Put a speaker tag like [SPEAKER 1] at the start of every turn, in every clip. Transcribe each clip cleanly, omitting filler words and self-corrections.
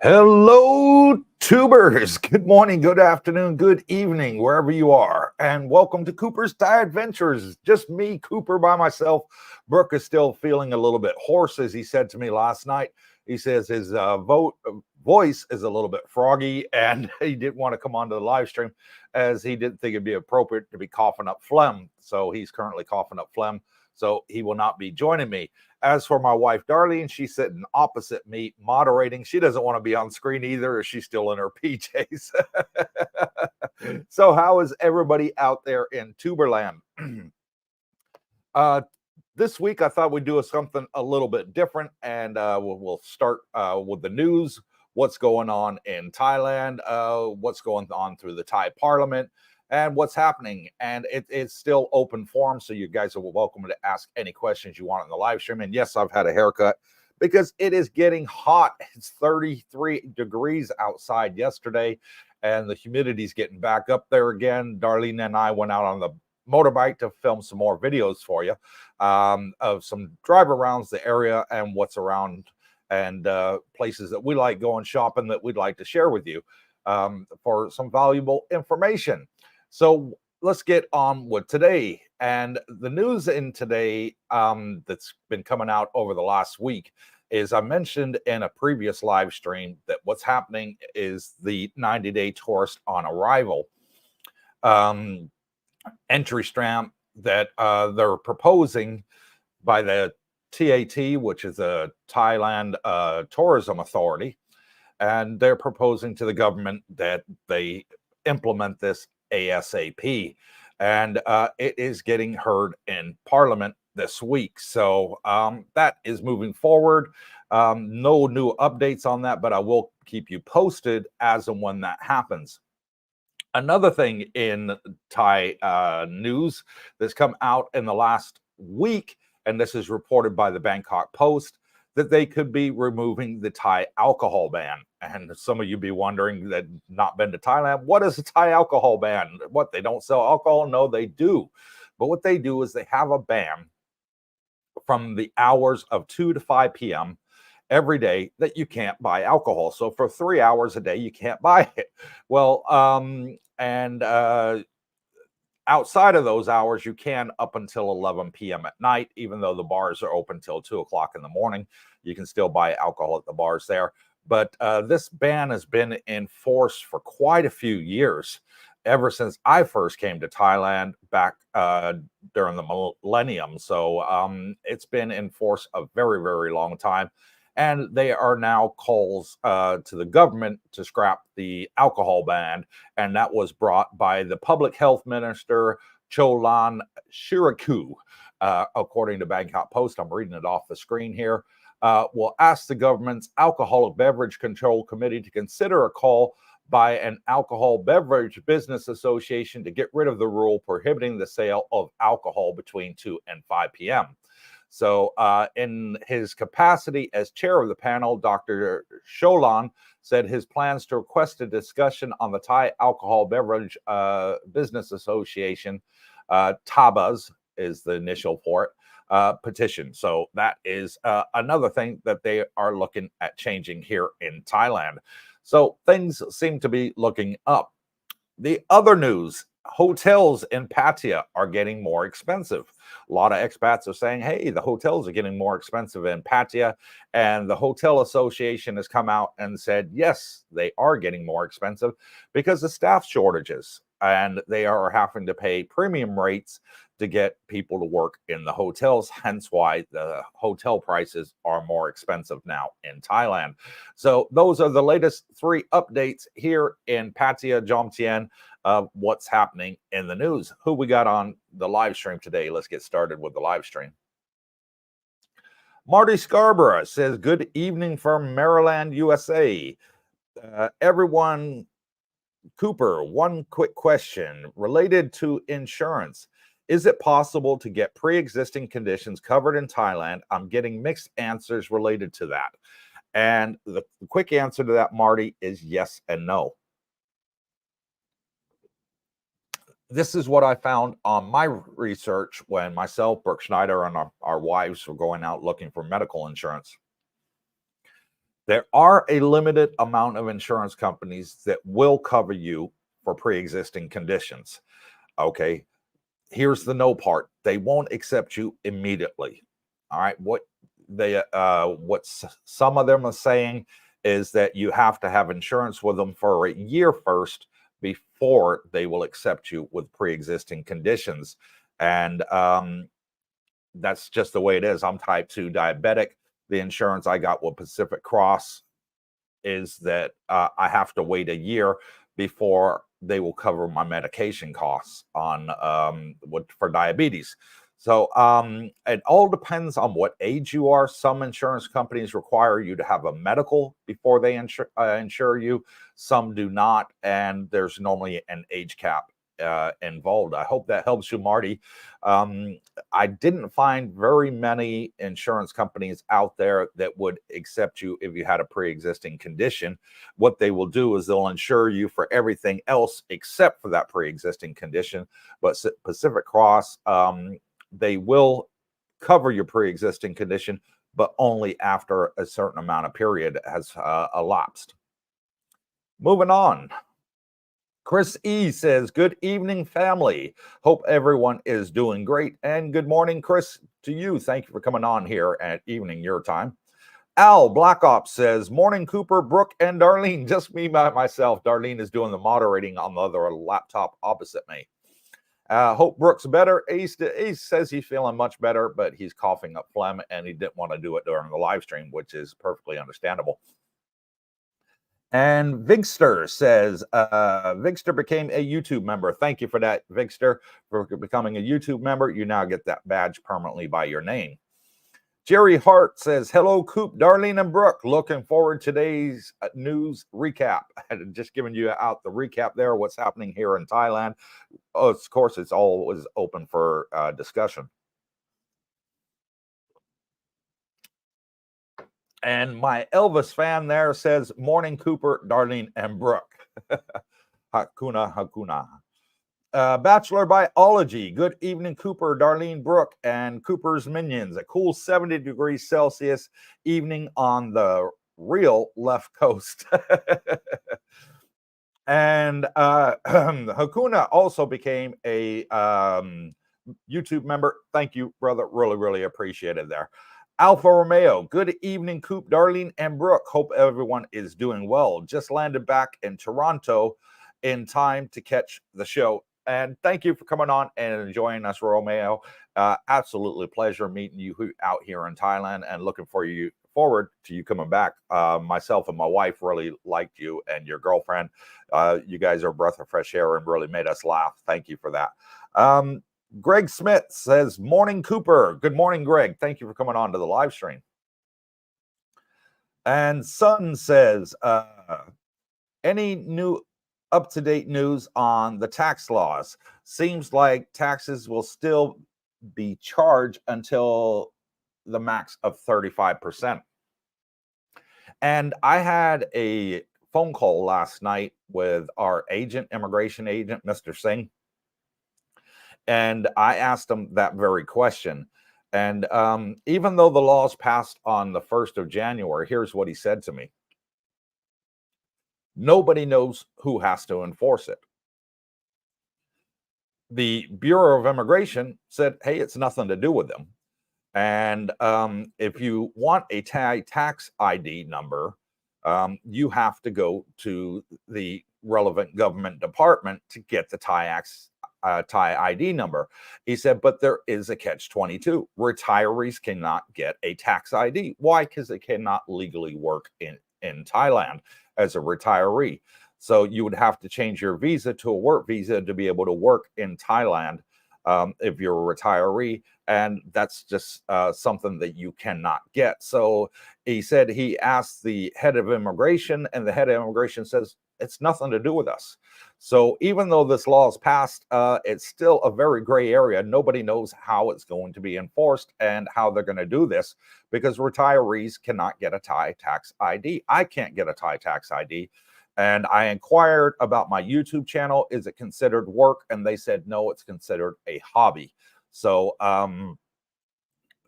[SPEAKER 1] Hello, tubers. Good morning, good afternoon, good evening, wherever you are. And welcome to Cooper's Thai Adventures. Just me, Cooper, by myself. Brooke is still feeling a little bit hoarse, as he said to me last night. He says his voice is a little bit froggy, and he didn't want to come onto the live stream as he didn't think it'd be appropriate to be coughing up phlegm. So he's currently coughing up phlegm. So he will not be joining me. As for my wife, Darlene, she's sitting opposite me, moderating. She doesn't want to be on screen either, as she's still in her PJs. So how is everybody out there in Tuberland? This week, I thought we'd do something a little bit different, and we'll start with the news, what's going on in Thailand, what's going on through the Thai parliament, and what's happening. And it's still open forum, so you guys are welcome to ask any questions you want in the live stream. And yes, I've had a haircut because it is getting hot. It's 33 degrees outside yesterday, and the humidity's getting back up there again. Darlene and I went out on the motorbike to film some more videos for you of some drive arounds the area and what's around, and places that we like going shopping that we'd like to share with you for some valuable information. So let's get on with today. And the news in today that's been coming out over the last week is, I mentioned in a previous live stream that what's happening is the 90-day tourist on arrival entry stamp that they're proposing by the TAT, which is a Thailand tourism authority. And they're proposing to the government that they implement this ASAP. And it is getting heard in Parliament this week. So that is moving forward. No new updates on that, but I will keep you posted as and when that happens. Another thing in Thai news that's come out in the last week, and this is reported by the Bangkok Post, that they could be removing the Thai alcohol ban. And some of you be wondering that not been to Thailand, what is a Thai alcohol ban? What, they don't sell alcohol? No, they do. But what they do is they have a ban from the hours of 2 to 5 p.m. every day that you can't buy alcohol. So for 3 hours a day, you can't buy it. Well, outside of those hours, you can up until 11 p.m. at night, even though the bars are open till 2 o'clock in the morning. You can still buy alcohol at the bars there. But this ban has been in force for quite a few years, ever since I first came to Thailand back during the millennium. So it's been in force a very, very long time. And they are now calls to the government to scrap the alcohol ban. And that was brought by the public health minister, Cholan Shiraku, according to Bangkok Post. I'm reading it off the screen here. Will ask the government's Alcoholic Beverage Control Committee to consider a call by an alcohol beverage business association to get rid of the rule prohibiting the sale of alcohol between 2 and 5 p.m. So in his capacity as chair of the panel, Dr. Sholan said his plans to request a discussion on the Thai Alcohol Beverage Business Association, TABA's is the initial for it, petition. So that is another thing that they are looking at changing here in Thailand. So things seem to be looking up. The other news, hotels in Pattaya are getting more expensive. A lot of expats are saying, hey, the hotels are getting more expensive in Pattaya. And the Hotel Association has come out and said, yes, they are getting more expensive because of staff shortages. And they are having to pay premium rates to get people to work in the hotels, hence why the hotel prices are more expensive now in Thailand. So those are the latest 3 updates here in Pattaya, Jomtien, of what's happening in the news. Who we got on the live stream today? Let's get started with the live stream. Marty Scarborough says, good evening from Maryland, USA. Everyone, Cooper, one quick question related to insurance. Is it possible to get pre-existing conditions covered in Thailand? I'm getting mixed answers related to that. And the quick answer to that, Marty, is yes and no. This is what I found on my research when myself, Brooke Schneider, and our wives were going out looking for medical insurance. There are a limited amount of insurance companies that will cover you for pre-existing conditions. Okay, here's the no part. They won't accept you immediately. All right, what some of them are saying is that you have to have insurance with them for a year first before they will accept you with pre-existing conditions. And that's just the way it is. I'm type 2 diabetic. The insurance I got with Pacific Cross is that I have to wait a year before they will cover my medication costs on for diabetes. So it all depends on what age you are. Some insurance companies require you to have a medical before they insure you. Some do not, and there's normally an age cap involved. I hope that helps you, Marty. I didn't find very many insurance companies out there that would accept you if you had a pre-existing condition. What they will do is they'll insure you for everything else except for that pre-existing condition. But Pacific Cross, they will cover your pre-existing condition, but only after a certain amount of period has elapsed. Moving on. Chris E says, good evening, family. Hope everyone is doing great. And good morning, Chris, to you. Thank you for coming on here at evening your time. Al Black Ops says, morning, Cooper, Brooke, and Darlene. Just me by myself. Darlene is doing the moderating on the other laptop opposite me. Hope Brooke's better. Ace says he's feeling much better, but he's coughing up phlegm, and he didn't want to do it during the live stream, which is perfectly understandable. And Vigster says, Vigster became a YouTube member. Thank you for that, Vigster, for becoming a YouTube member. You now get that badge permanently by your name. Jerry Hart says, hello, Coop, Darlene, and Brooke. Looking forward to today's news recap. I had just given you out the recap there, what's happening here in Thailand. Oh, of course, it's always open for discussion. And my Elvis fan there says, morning, Cooper, Darlene, and Brooke. Hakuna. Bachelor Biology. Good evening, Cooper, Darlene, Brooke, and Cooper's Minions. A cool 70 degrees Celsius evening on the real left coast. And Hakuna also became a YouTube member. Thank you, brother. Really, really appreciate it there. Alpha Romeo, good evening, Coop, Darlene, and Brooke. Hope everyone is doing well. Just landed back in Toronto in time to catch the show. And thank you for coming on and enjoying us, Romeo. Absolutely pleasure meeting you out here in Thailand, and looking forward to you coming back. Myself and my wife really liked you and your girlfriend. You guys are a breath of fresh air and really made us laugh. Thank you for that. Greg Smith says, morning, Cooper. Good morning, Greg. Thank you for coming on to the live stream. And Sun says, any new up-to-date news on the tax laws? Seems like taxes will still be charged until the max of 35%. And I had a phone call last night with our immigration agent, Mr. Singh. And I asked him that very question. And even though the laws passed on the 1st of January, here's what he said to me. Nobody knows who has to enforce it. The Bureau of Immigration said, hey, it's nothing to do with them. And if you want a Thai tax ID number, you have to go to the relevant government department to get the Thai ID number. He said, but there is a catch-22. Retirees cannot get a tax ID. Why? Because they cannot legally work in Thailand as a retiree. So you would have to change your visa to a work visa to be able to work in Thailand if you're a retiree. And that's just something that you cannot get. So he said he asked the head of immigration, and the head of immigration says, it's nothing to do with us. So even though this law is passed, it's still a very gray area. Nobody knows how it's going to be enforced and how they're going to do this, because retirees cannot get a Thai tax ID. I can't get a Thai tax ID. And I inquired about my YouTube channel. Is it considered work? And they said, no, it's considered a hobby. So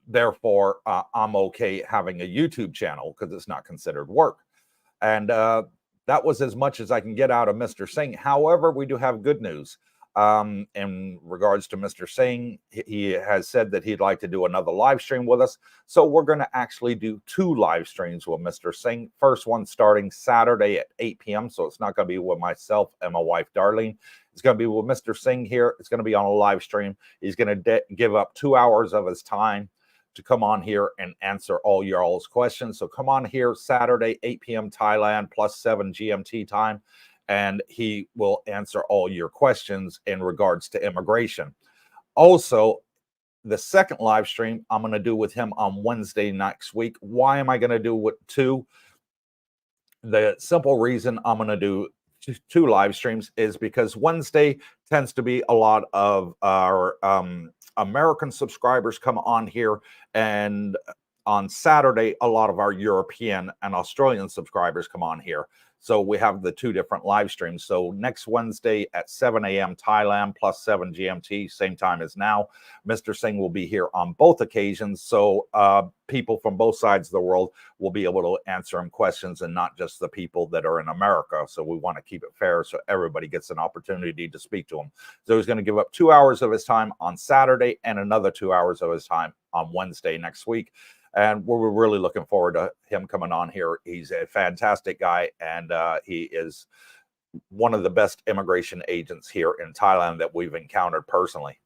[SPEAKER 1] therefore, I'm okay having a YouTube channel because it's not considered work. And that was as much as I can get out of Mr. Singh. However, we do have good news. In regards to Mr. Singh, he has said that he'd like to do another live stream with us. So we're going to actually do 2 live streams with Mr. Singh. First one starting Saturday at 8 p.m. So it's not going to be with myself and my wife, Darlene. It's going to be with Mr. Singh here. It's going to be on a live stream. He's going to give up 2 hours of his time to come on here and answer all y'all's questions. So come on here Saturday, 8 p.m. Thailand plus 7 GMT time, and he will answer all your questions in regards to immigration. Also, the second live stream I'm going to do with him on Wednesday next week. Why am I going to do it 2? The simple reason I'm going to do 2 live streams is because Wednesday tends to be a lot of our American subscribers come on here, and on Saturday, a lot of our European and Australian subscribers come on here. So we have the 2 different live streams. So next Wednesday at 7 a.m. Thailand plus 7 GMT, same time as now, Mr. Singh will be here on both occasions. So people from both sides of the world will be able to answer him questions, and not just the people that are in America. So we want to keep it fair so everybody gets an opportunity to speak to him. So he's going to give up 2 hours of his time on Saturday and another 2 hours of his time on Wednesday next week. And we're really looking forward to him coming on here. He's a fantastic guy, and he is one of the best immigration agents here in Thailand that we've encountered personally.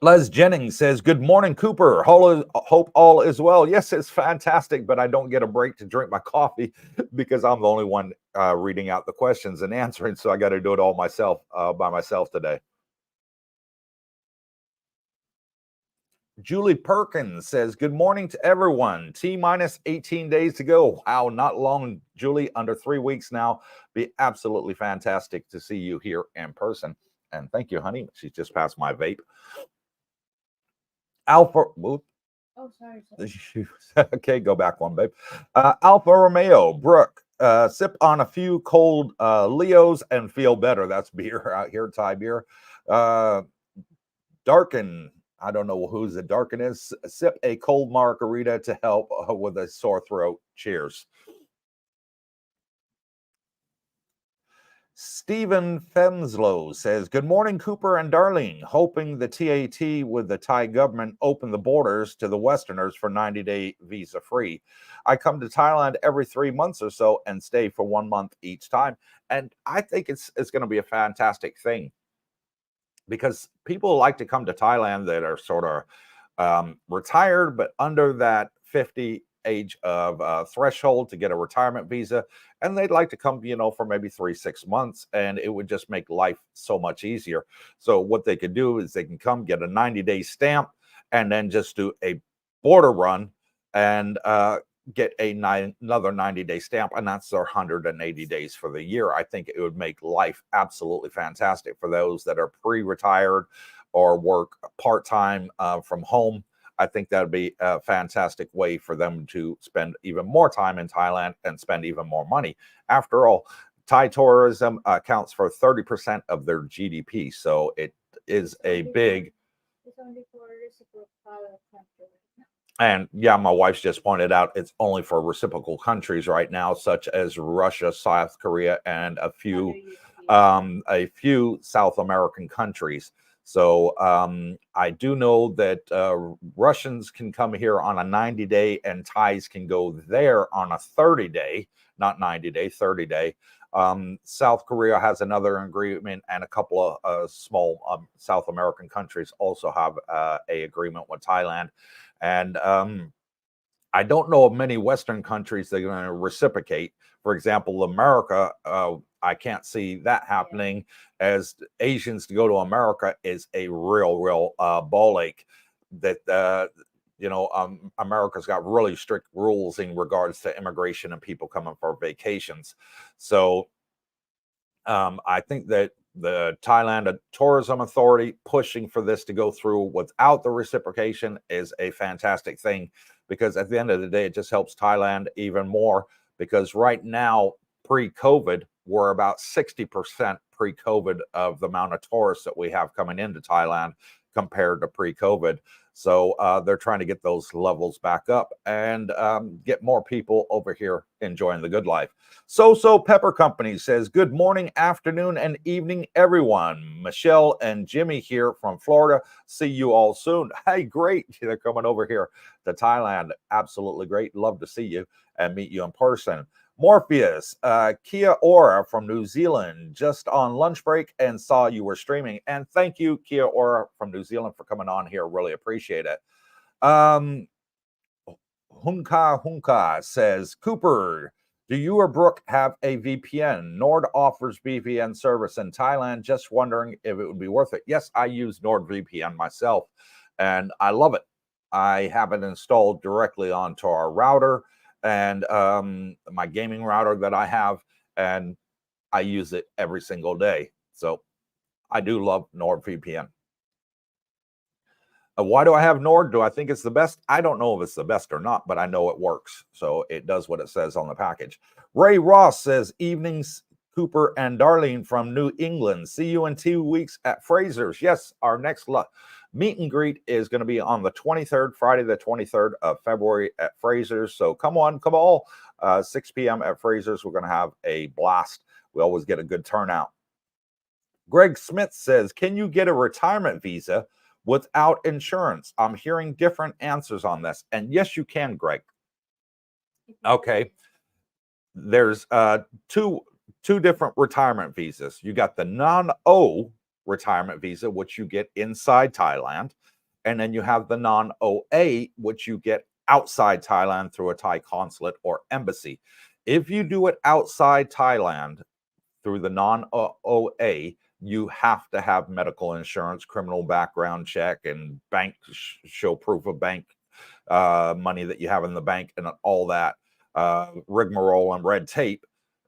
[SPEAKER 1] Les Jennings says, good morning, Cooper. Hope all is well. Yes, it's fantastic, but I don't get a break to drink my coffee because I'm the only one reading out the questions and answering, so I got to do it all myself, by myself today. Julie Perkins says, good morning to everyone. T-minus 18 days to go. Wow, not long, Julie, under 3 weeks now. Be absolutely fantastic to see you here in person. And thank you, honey. She's just passed my vape. Alpha, whoop.
[SPEAKER 2] Oh, sorry.
[SPEAKER 1] Okay, go back one, babe. Alfa Romeo, Brooke, sip on a few cold Leos and feel better. That's beer out here, Thai beer. Darken, I don't know whose the Darken is. Sip a cold margarita to help with a sore throat. Cheers. Stephen Femslow says, good morning, Cooper and Darlene. Hoping the TAT with the Thai government open the borders to the Westerners for 90-day visa free. I come to Thailand every 3 months or so and stay for 1 month each time. And I think it's going to be a fantastic thing, because people like to come to Thailand that are sort of retired, but under that 50 age of threshold to get a retirement visa, and they'd like to come, you know, for maybe 3-6 months, and it would just make life so much easier. So what they could do is they can come get a 90-day stamp and then just do a border run and get another 90-day stamp, and that's their 180 days for the year. I think it would make life absolutely fantastic for those that are pre-retired or work part-time from home. I think that would be a fantastic way for them to spend even more time in Thailand and spend even more money. After all, Thai tourism accounts for 30% of their GDP, so it is a big.
[SPEAKER 2] It's only for reciprocal countries.
[SPEAKER 1] And yeah, my wife's just pointed out it's only for reciprocal countries right now, such as Russia, South Korea, and a few South American countries. So I do know that Russians can come here on a 90-day and Thais can go there on a 30-day, not 90-day, 30-day. South Korea has another agreement, and a couple of small South American countries also have a agreement with Thailand. And I don't know of many Western countries that are going to reciprocate. For example, America, I can't see that happening, as Asians to go to America is a real ball ache. That you know, America's got really strict rules in regards to immigration and people coming for vacations. So I think that the Thailand Tourism Authority pushing for this to go through without the reciprocation is a fantastic thing, because at the end of the day, it just helps Thailand even more, because right now, pre-COVID, we're about 60% pre-COVID of the amount of tourists that we have coming into Thailand compared to pre-COVID. So they're trying to get those levels back up and get more people over here enjoying the good life. So Pepper Company says, good morning, afternoon, and evening, everyone. Michelle and Jimmy here from Florida. See you all soon. Hey, great. They're coming over here to Thailand. Absolutely great. Love to see you and meet you in person. Morpheus, Kia Ora from New Zealand, just on lunch break and saw you were streaming. And thank you, Kia Ora from New Zealand, for coming on here. Really appreciate it. Hunka says, Cooper, do you or Brooke have a VPN? Nord offers VPN service in Thailand. Just wondering if it would be worth it. Yes, I use NordVPN myself, and I love it. I have it installed directly onto our router and my gaming router that I have, and I use it every single day. So I do love NordVPN. Why do I have Nord? Do I think it's the best? I don't know if it's the best or not, but I know it works. So it does what it says on the package. Ray Ross says, evenings, Cooper and Darlene from New England. See you in 2 weeks at Fraser's. Yes, our next meet and greet is going to be on the 23rd, Friday, the 23rd of February at Fraser's. So come on, come all. 6 p.m. at Fraser's. We're going to have a blast. We always get a good turnout. Greg Smith says, can you get a retirement visa without insurance? I'm hearing different answers on this. And yes, you can, Greg. Okay. There's two different retirement visas. You got the non-O retirement visa, which you get inside Thailand. And then you have the non-OA, which you get outside Thailand through a Thai consulate or embassy. If you do it outside Thailand through the non-OA, you have to have medical insurance, criminal background check, and bank show proof of bank money that you have in the bank and all that rigmarole and red tape.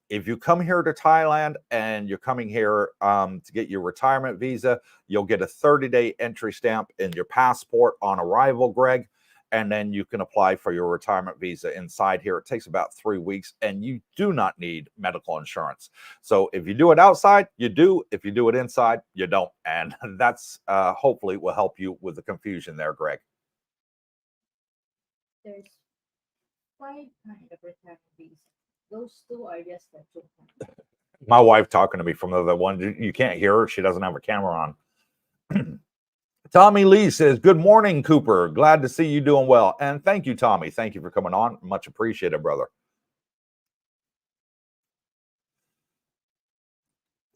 [SPEAKER 1] If you come here to Thailand and you're coming here to get your retirement visa, you'll get a 30-day entry stamp in your passport on arrival, Greg, and then you can apply for your retirement visa inside here. It takes about 3 weeks, and you do not need medical insurance. So if you do it outside, you do. If you do it inside, you don't. And that's hopefully will help you with the confusion there, Greg.
[SPEAKER 2] There's 5 kinds of retirement visa. Those 2 are just the 2 kinds.
[SPEAKER 1] My wife talking to me from the other one. You can't hear her. She doesn't have a camera on. Tommy Lee says, good morning, Cooper. Glad to see you doing well. And thank you, Tommy. Thank you for coming on. Much appreciated, brother.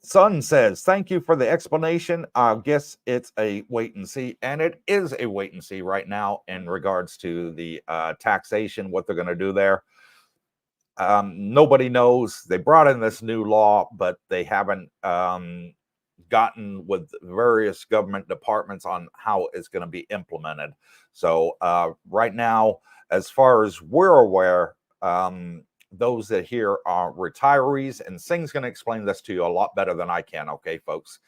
[SPEAKER 1] Son says, thank you for the explanation. I guess it's a wait and see. And it is a wait and see right now in regards to the taxation, what they're going to do there. Nobody knows. They brought in this new law, but they haven't gotten with various government departments on how it's going to be implemented. So right now, as far as we're aware, those that here are retirees, and Singh's going to explain this to you a lot better than I can, okay, folks?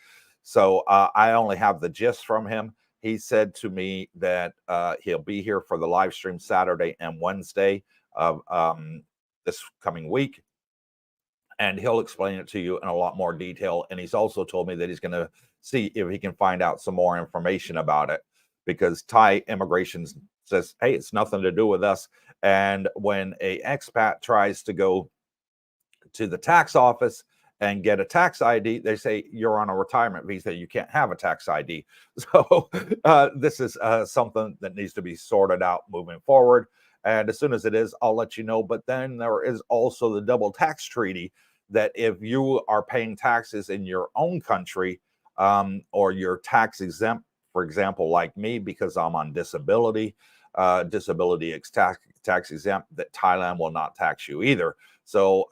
[SPEAKER 1] So I only have the gist from him. He said to me that he'll be here for the live stream Saturday and Wednesday of this coming week, and he'll explain it to you in a lot more detail. And he's also told me that he's going to see if he can find out some more information about it, because Thai immigration says, hey, it's nothing to do with us. And when a expat tries to go to the tax office and get a tax ID, they say you're on a retirement visa, you can't have a tax ID. So this is something that needs to be sorted out moving forward. And as soon as it is, I'll let you know. But then there is also the double tax treaty, that if you are paying taxes in your own country or you're tax exempt, for example, like me, because I'm on disability, tax exempt, that Thailand will not tax you either. So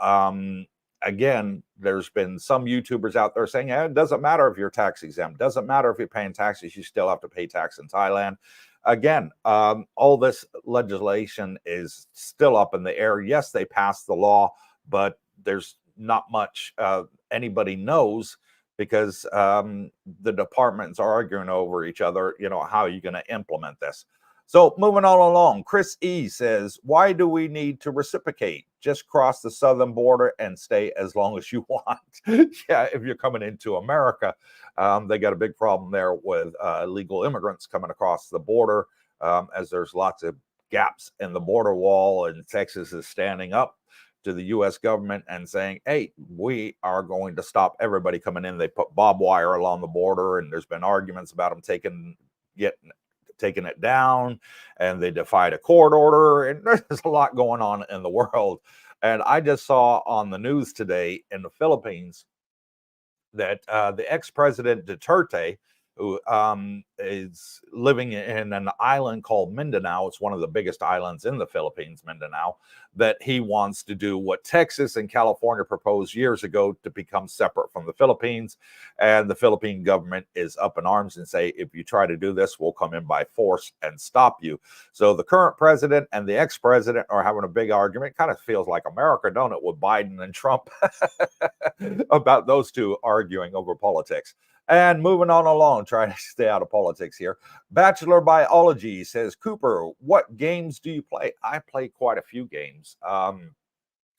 [SPEAKER 1] again, there's been some YouTubers out there saying, it doesn't matter if you're tax exempt, doesn't matter if you're paying taxes, you still have to pay tax in Thailand. Again, all this legislation is still up in the air. Yes, they passed the law, but there's not much anybody knows, because the departments are arguing over each other, how are you going to implement this? So moving on along, Chris E says, why do we need to reciprocate? Just cross the southern border and stay as long as you want. Yeah, if you're coming into America, they got a big problem there with illegal immigrants coming across the border, as there's lots of gaps in the border wall, and Texas is standing up to the U.S. government and saying, hey, we are going to stop everybody coming in. They put barbed wire along the border, and there's been arguments about them taking it down, and they defied a court order, and there's a lot going on in the world. And I just saw on the news today in the Philippines that the ex-president Duterte, who is living in an island called Mindanao, it's one of the biggest islands in the Philippines, Mindanao, that he wants to do what Texas and California proposed years ago, to become separate from the Philippines. And the Philippine government is up in arms and say, if you try to do this, we'll come in by force and stop you. So the current president and the ex-president are having a big argument. It kind of feels like America, don't it, with Biden and Trump about those two arguing over politics. And moving on along, trying to stay out of politics here. Bachelor Biology says, Cooper, what games do you play? I play quite a few games. I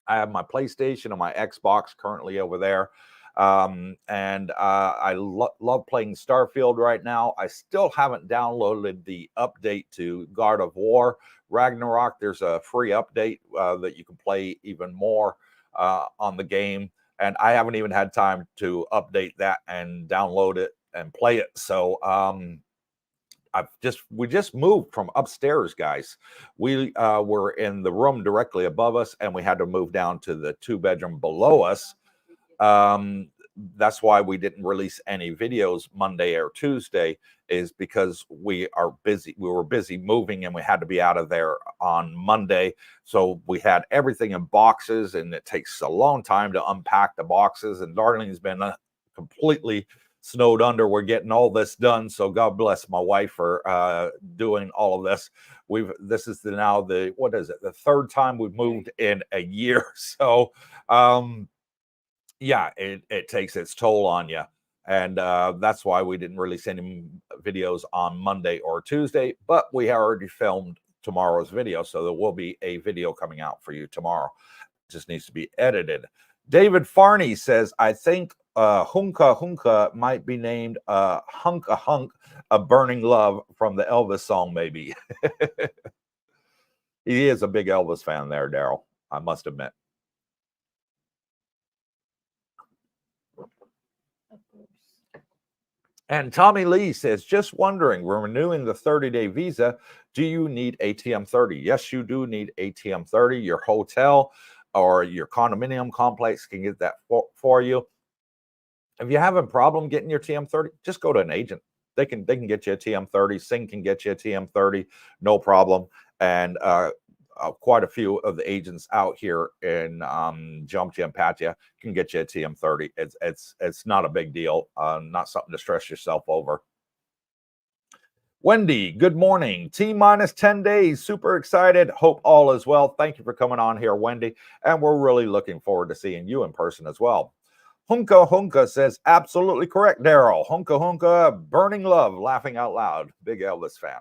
[SPEAKER 1] have my PlayStation and my Xbox currently over there. And I love playing Starfield right now. I still haven't downloaded the update to God of War Ragnarok. There's a free update that you can play even more on the game. And I haven't even had time to update that and download it and play it. So we just moved from upstairs, guys. We were in the room directly above us, and we had to move down to the 2-bedroom below us. That's why we didn't release any videos Monday or Tuesday, is because we are busy. We were busy moving, and we had to be out of there on Monday. So we had everything in boxes, and it takes a long time to unpack the boxes. And Darlene's been completely snowed under. We're getting all this done. So God bless my wife for doing all of this. This is now the third time we've moved in a year. So yeah, it takes its toll on you. And that's why we didn't release any videos on Monday or Tuesday, but we already filmed tomorrow's video. So there will be a video coming out for you tomorrow. It just needs to be edited. David Farney says, I think Hunka Hunka might be named Hunka Hunk, a burning love from the Elvis song, maybe. He is a big Elvis fan there, Daryl, I must admit. And Tommy Lee says, just wondering, we're renewing the 30-day visa. Do you need ATM 30? Yes, you do need ATM 30. Your hotel or your condominium complex can get that for you. If you have a problem getting your TM 30, just go to an agent. They can get you a TM 30. Sing can get you a TM 30, no problem. And quite a few of the agents out here in Jomtien can get you a TM 30. It's not a big deal, not something to stress yourself over. Wendy, good morning. T-minus 10 days. Super excited. Hope all is well. Thank you for coming on here, Wendy. And we're really looking forward to seeing you in person as well. Hunka Hunka says, absolutely correct, Daryl. Hunka Hunka, burning love, laughing out loud. Big Elvis fan.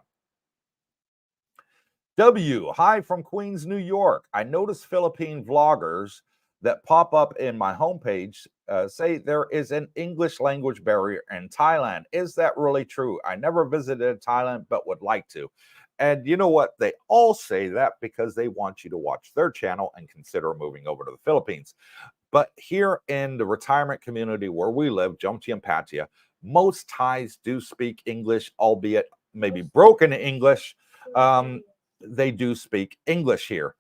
[SPEAKER 1] W, hi from Queens, New York. I noticed Philippine vloggers that pop up in my homepage say there is an English language barrier in Thailand. Is that really true? I never visited Thailand, but would like to. And you know what? They all say that because they want you to watch their channel and consider moving over to the Philippines. But here in the retirement community where we live, Jomtien, most Thais do speak English, albeit maybe broken English. They do speak English here.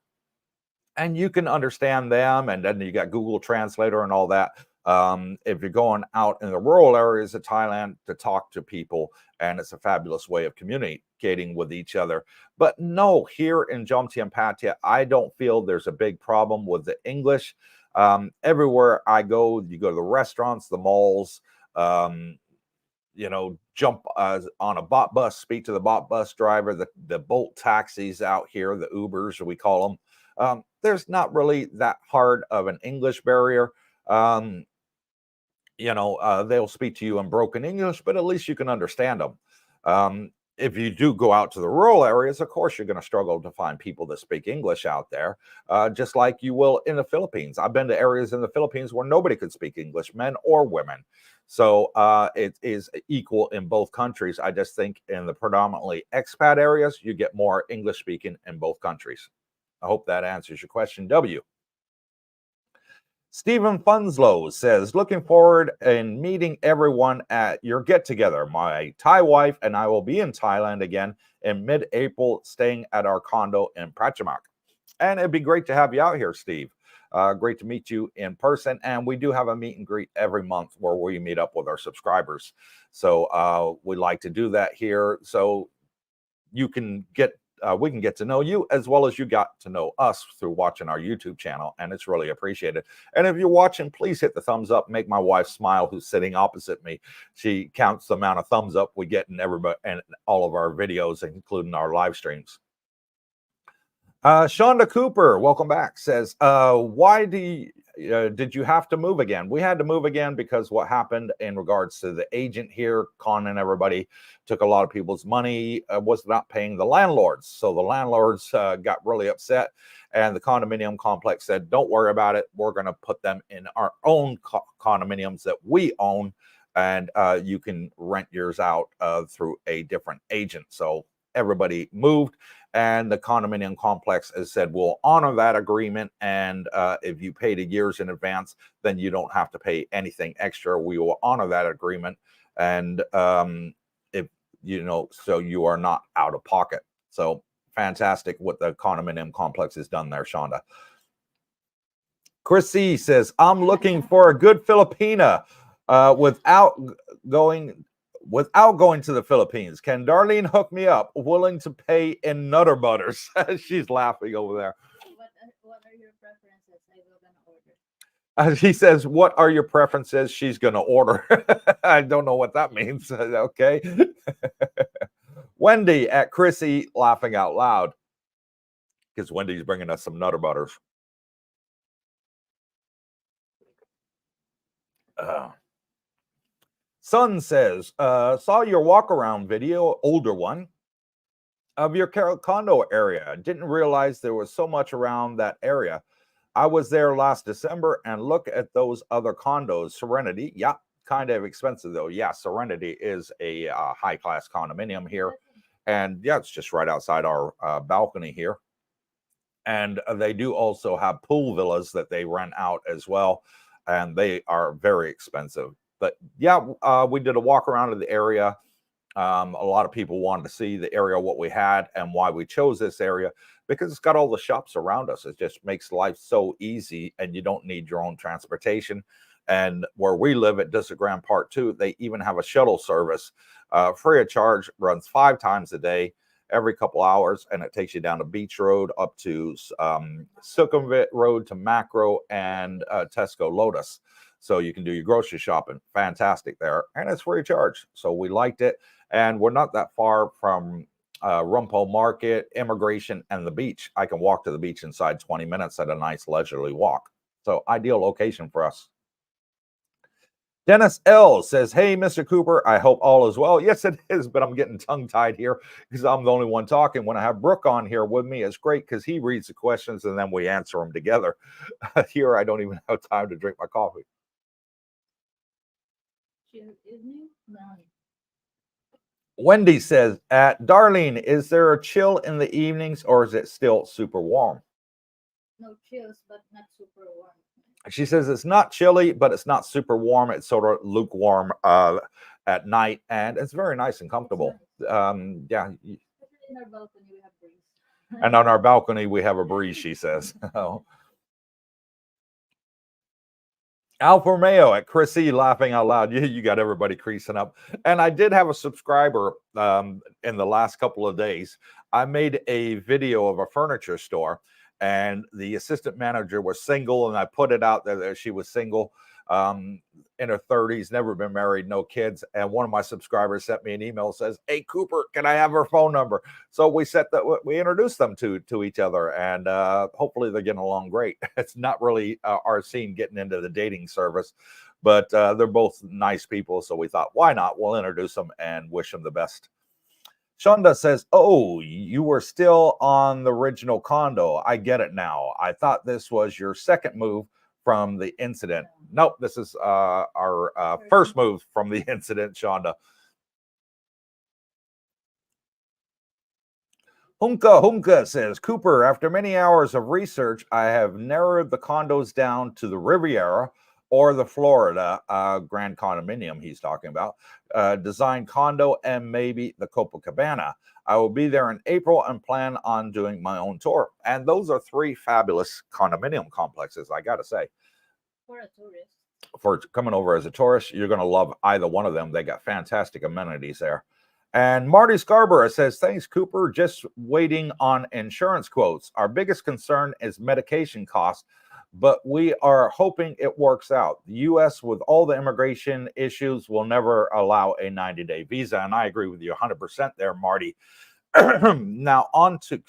[SPEAKER 1] And you can understand them. And then you got Google Translator and all that. If you're going out in the rural areas of Thailand to talk to people, and it's a fabulous way of communicating with each other. But no, here in Jomtien, I don't feel there's a big problem with the English. Everywhere I go, you go to the restaurants, the malls, jump on a bot bus, speak to the bot bus driver, the Bolt taxis out here, the Ubers, we call them. There's not really that hard of an English barrier. They'll speak to you in broken English, but at least you can understand them. if you do go out to the rural areas, of course, you're going to struggle to find people that speak English out there, just like you will in the Philippines. I've been to areas in the Philippines where nobody could speak English, men or women. So it is equal in both countries. I just think in the predominantly expat areas, you get more English speaking in both countries. I hope that answers your question, W. Stephen Funslow says, looking forward in meeting everyone at your get-together. My Thai wife and I will be in Thailand again in mid-April, staying at our condo in Prachamak. And it'd be great to have you out here, Steve. Great to meet you in person. And we do have a meet and greet every month where we meet up with our subscribers. So we like to do that here. So you can get we can get to know you as well as you got to know us through watching our YouTube channel, and it's really appreciated. And if you're watching, please hit the thumbs up. Make my wife smile, who's sitting opposite me. She counts the amount of thumbs up we get in everybody and all of our videos, including our live streams. Shonda Cooper, welcome back, says, why did you have to move again? We had to move again because what happened in regards to the agent here conning everybody, took a lot of people's money, was not paying the landlords. So the landlords got really upset, and the condominium complex said, don't worry about it. We're going to put them in our own condominiums that we own, and you can rent yours out through a different agent. So everybody moved, and the condominium complex has said, we'll honor that agreement, and if you paid years in advance, then you don't have to pay anything extra. We will honor that agreement, and if you know, so you are not out of pocket. So fantastic what the condominium complex has done there, Shonda. Chris C says, I'm looking for a good Filipina without going to the Philippines. Can Darlene hook me up? Willing to pay in Nutter Butters. She's laughing over there.
[SPEAKER 2] What are your preferences? I will gonna order.
[SPEAKER 1] She says, what are your preferences? She's going to order. I don't know what that means. Okay. Wendy at Chrissy laughing out loud because Wendy's bringing us some Nutter Butters. Son says, saw your walk around video, older one, of your condo area. Didn't realize there was so much around that area. I was there last December, and look at those other condos. Serenity, yeah, kind of expensive though. Yeah, Serenity is a high-class condominium here. And yeah, it's just right outside our balcony here. And they do also have pool villas that they rent out as well. And they are very expensive. But yeah, we did a walk around of the area. A lot of people wanted to see the area, what we had, and why we chose this area, because it's got all the shops around us. It just makes life so easy, and you don't need your own transportation. And where we live at District Grand Part 2, they even have a shuttle service, free of charge, runs 5 times a day, every couple hours, and it takes you down to Beach Road, up to Sukhumvit Road to Macro and Tesco Lotus. So you can do your grocery shopping. Fantastic there. And it's free of charge. So we liked it. And we're not that far from Rumpel Market, Immigration, and the beach. I can walk to the beach inside 20 minutes at a nice leisurely walk. So ideal location for us. Dennis L says, hey, Mr. Cooper, I hope all is well. Yes, it is, but I'm getting tongue-tied here because I'm the only one talking. When I have Brooke on here with me, it's great because he reads the questions and then we answer them together. Here, I don't even have time to drink my coffee. Wendy says, Darlene, is there a chill in the evenings or is it still super warm?
[SPEAKER 2] No chills, but not super warm.
[SPEAKER 1] She says it's not chilly, but it's not super warm. It's sort of lukewarm at night, and it's very nice and comfortable. Nice. Yeah.
[SPEAKER 2] In our balcony, we have breeze.
[SPEAKER 1] And on our balcony, we have a breeze, she says. Alfa Romeo at Chrissy laughing out loud. You got everybody creasing up. And I did have a subscriber in the last couple of days. I made a video of a furniture store, and the assistant manager was single, and I put it out there that she was single, in her 30s, never been married, no kids. And one of my subscribers sent me an email, says, hey, Cooper, can I have her phone number? So we introduced them to each other, and hopefully they're getting along great. It's not really our scene getting into the dating service, but they're both nice people. So we thought, why not? We'll introduce them and wish them the best. Shonda says, "Oh, you were still on the original condo. I get it now. I thought this was your second move from the incident. Nope, this is our first move from the incident, Shonda." Humka says, "Cooper, after many hours of research, I have narrowed the condos down to the Riviera or the Florida Grand Condominium," he's talking about, design condo, and maybe the Copacabana. I will be there in April and plan on doing my own tour. And those are three fabulous condominium complexes, I got to say.
[SPEAKER 2] For a tourist.
[SPEAKER 1] For coming over as a tourist, you're going to love either one of them. They got fantastic amenities there. And Marty Scarborough says, "Thanks, Cooper. Just waiting on insurance quotes. Our biggest concern is medication costs, but we are hoping it works out. The U.S., with all the immigration issues, will never allow a 90-day visa." And I agree with you 100% there, Marty. Now, on to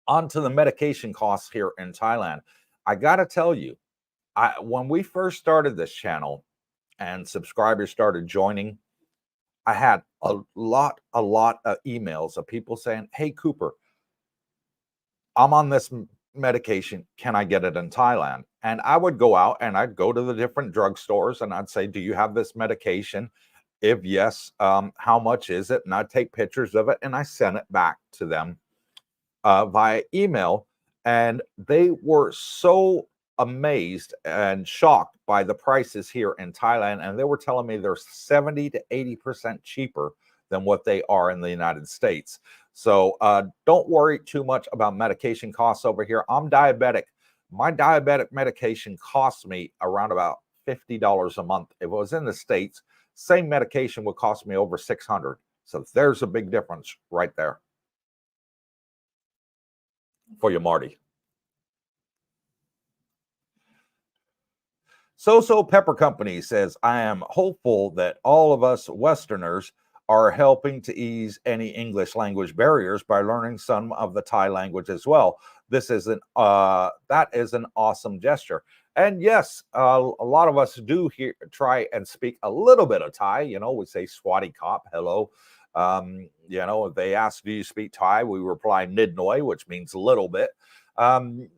[SPEAKER 1] the medication costs here in Thailand. I got to tell you, when we first started this channel and subscribers started joining, I had a lot of emails of people saying, "Hey, Cooper, I'm on this medication. Can I get it in Thailand?" And I would go out and I'd go to the different drugstores and I'd say, "Do you have this medication? If yes, how much is it?" And I'd take pictures of it and I sent it back to them via email. And they were so amazed and shocked by the prices here in Thailand. And they were telling me they're 70 to 80% cheaper than what they are in the United States. So don't worry too much about medication costs over here. I'm diabetic. My diabetic medication costs me around about $50 a month. If it was in the States, same medication would cost me over $600. So there's a big difference right there for you, Marty. So Pepper Company says, "I am hopeful that all of us Westerners are helping to ease any English language barriers by learning some of the Thai language as well. That is an awesome gesture." And yes, a lot of us do try and speak a little bit of Thai. You know, we say "Swati Kop," hello. You know, if they ask, "Do you speak Thai?" we reply "Nid Noi," which means a little bit. And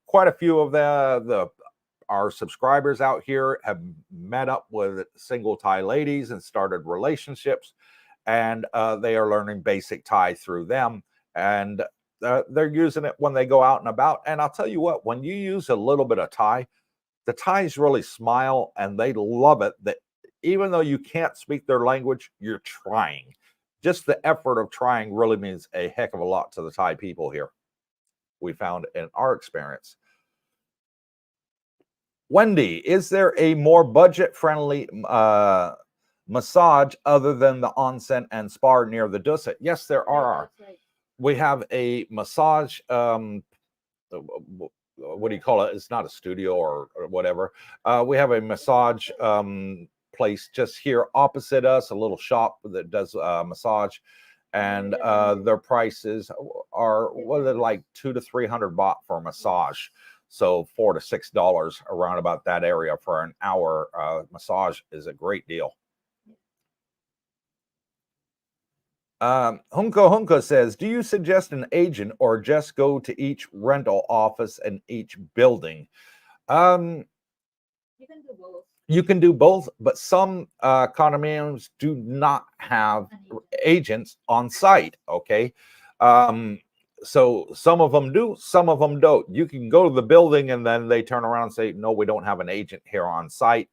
[SPEAKER 1] quite a few of our subscribers out here have met up with single Thai ladies and started relationships, and they are learning basic Thai through them, and they're using it when they go out and about. And I'll tell you what, when you use a little bit of Thai, the Thais really smile and they love it, that even though you can't speak their language, you're trying. Just the effort of trying really means a heck of a lot to the Thai people here, we found in our experience. Wendy, is there a more budget-friendly massage other than the onsen and spa near the Dusit? Yes, there are.
[SPEAKER 2] Right.
[SPEAKER 1] We have a massage, what do you call it? It's not a studio or whatever. We have a massage place just here opposite us, a little shop that does massage. And their prices are, what are they, like 200 to 300 baht for a massage. So $4 to $6 around about that area for an hour massage is a great deal. Hunko says, "Do you suggest an agent or just go to each rental office in each building?"
[SPEAKER 2] You can do both.
[SPEAKER 1] You can do both, but some condominiums do not have agents on site. Okay. So some of them do, some of them don't. You can go to the building and then they turn around and say, "No, we don't have an agent here on site."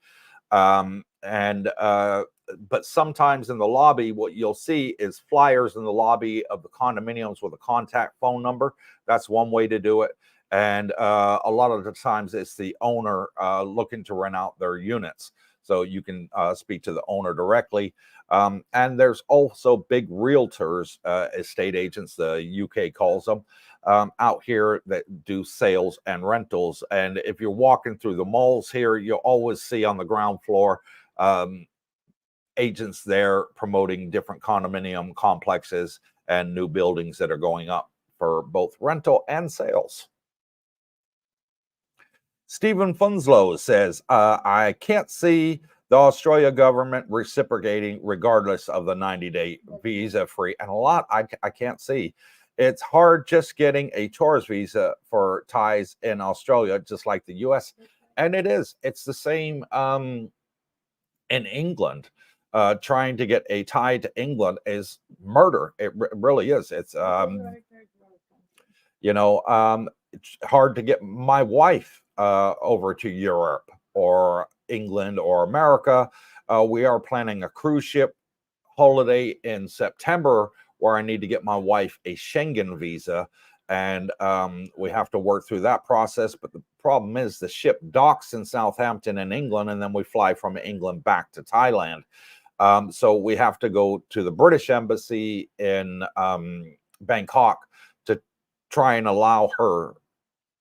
[SPEAKER 1] But sometimes in the lobby, what you'll see is flyers in the lobby of the condominiums with a contact phone number. That's one way to do it. And a lot of the times it's the owner looking to rent out their units. So you can speak to the owner directly. And there's also big realtors, estate agents, the UK calls them, out here that do sales and rentals. And if you're walking through the malls here, you'll always see on the ground floor agents there promoting different condominium complexes and new buildings that are going up for both rental and sales. Stephen Funslow says, "I can't see the Australia government reciprocating regardless of the 90-day visa free. And a lot I can't see. It's hard just getting a tourist visa for Thais in Australia, just like the US. And it is. It's the same in England. Trying to get a Thai to England is murder. It really is. It's it's hard to get my wife over to Europe or England or America. We are planning a cruise ship holiday in September where I need to get my wife a Schengen visa. And we have to work through that process. But the problem is the ship docks in Southampton in England, and then we fly from England back to Thailand. So we have to go to the British Embassy in Bangkok to try and allow her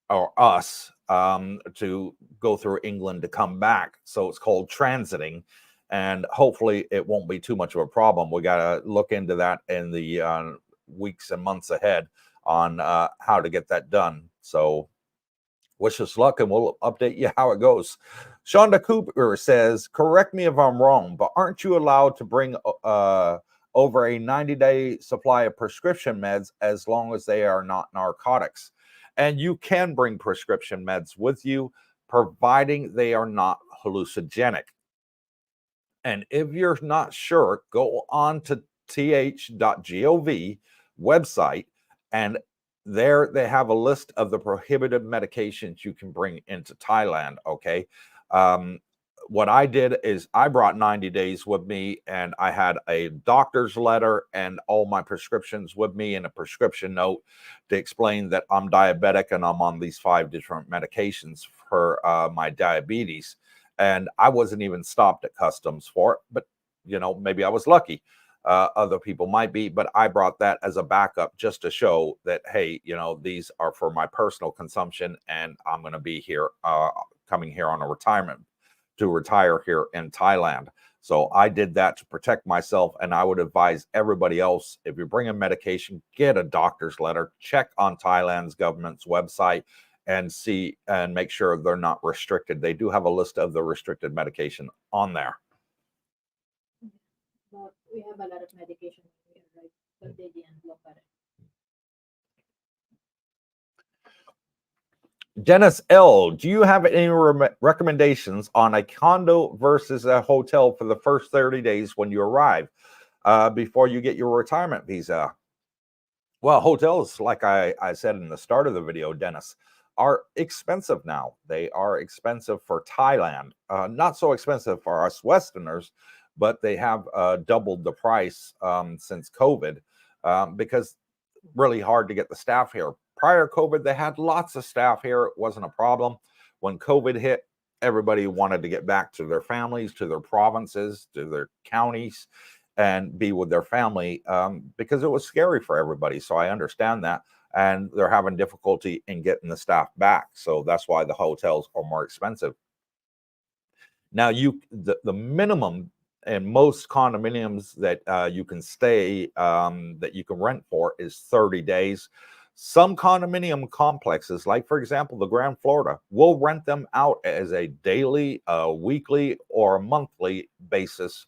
[SPEAKER 1] or us to go through England to come back. So it's called transiting. And hopefully it won't be too much of a problem. We got to look into that in the weeks and months ahead on how to get that done. So wish us luck, and we'll update you how it goes. Shonda Cooper says, correct me if I'm wrong, but aren't you allowed to bring over a 90-day supply of prescription meds as long as they are not narcotics? And you can bring prescription meds with you, providing they are not hallucinogenic. And if you're not sure, go on to th.gov website, and there they have a list of the prohibited medications you can bring into Thailand. Okay. What I did is I brought 90 days with me, and I had a doctor's letter and all my prescriptions with me, and a prescription note to explain that I'm diabetic and I'm on these 5 different medications for my diabetes. And I wasn't even stopped at customs for it, but maybe I was lucky. Other people might be, but I brought that as a backup just to show that, hey, these are for my personal consumption, and I'm going to be here, coming here on a retirement to retire here in Thailand. So I did that to protect myself, and I would advise everybody else, if you're bringing medication, get a doctor's letter, check on Thailand's government's website, and see and make sure they're not restricted. They do have a list of the restricted medication on there.
[SPEAKER 2] But we have a lot of medication here, right? But they didn't look at it.
[SPEAKER 1] Dennis L., do you have any recommendations on a condo versus a hotel for the first 30 days when you arrive before you get your retirement visa? Well, hotels, like I said in the start of the video, Dennis, are expensive now. They are expensive for Thailand. Not so expensive for us Westerners, but they have doubled the price since COVID because really hard to get the staff here. Prior COVID, they had lots of staff here. It wasn't a problem. When COVID hit, everybody wanted to get back to their families, to their provinces, to their counties, and be with their family because it was scary for everybody. So I understand that. And they're having difficulty in getting the staff back. So that's why the hotels are more expensive. Now, the minimum in most condominiums that you can stay, that you can rent for, is 30 days. Some condominium complexes, like, for example, the Grand Florida, will rent them out as a daily, weekly, or monthly basis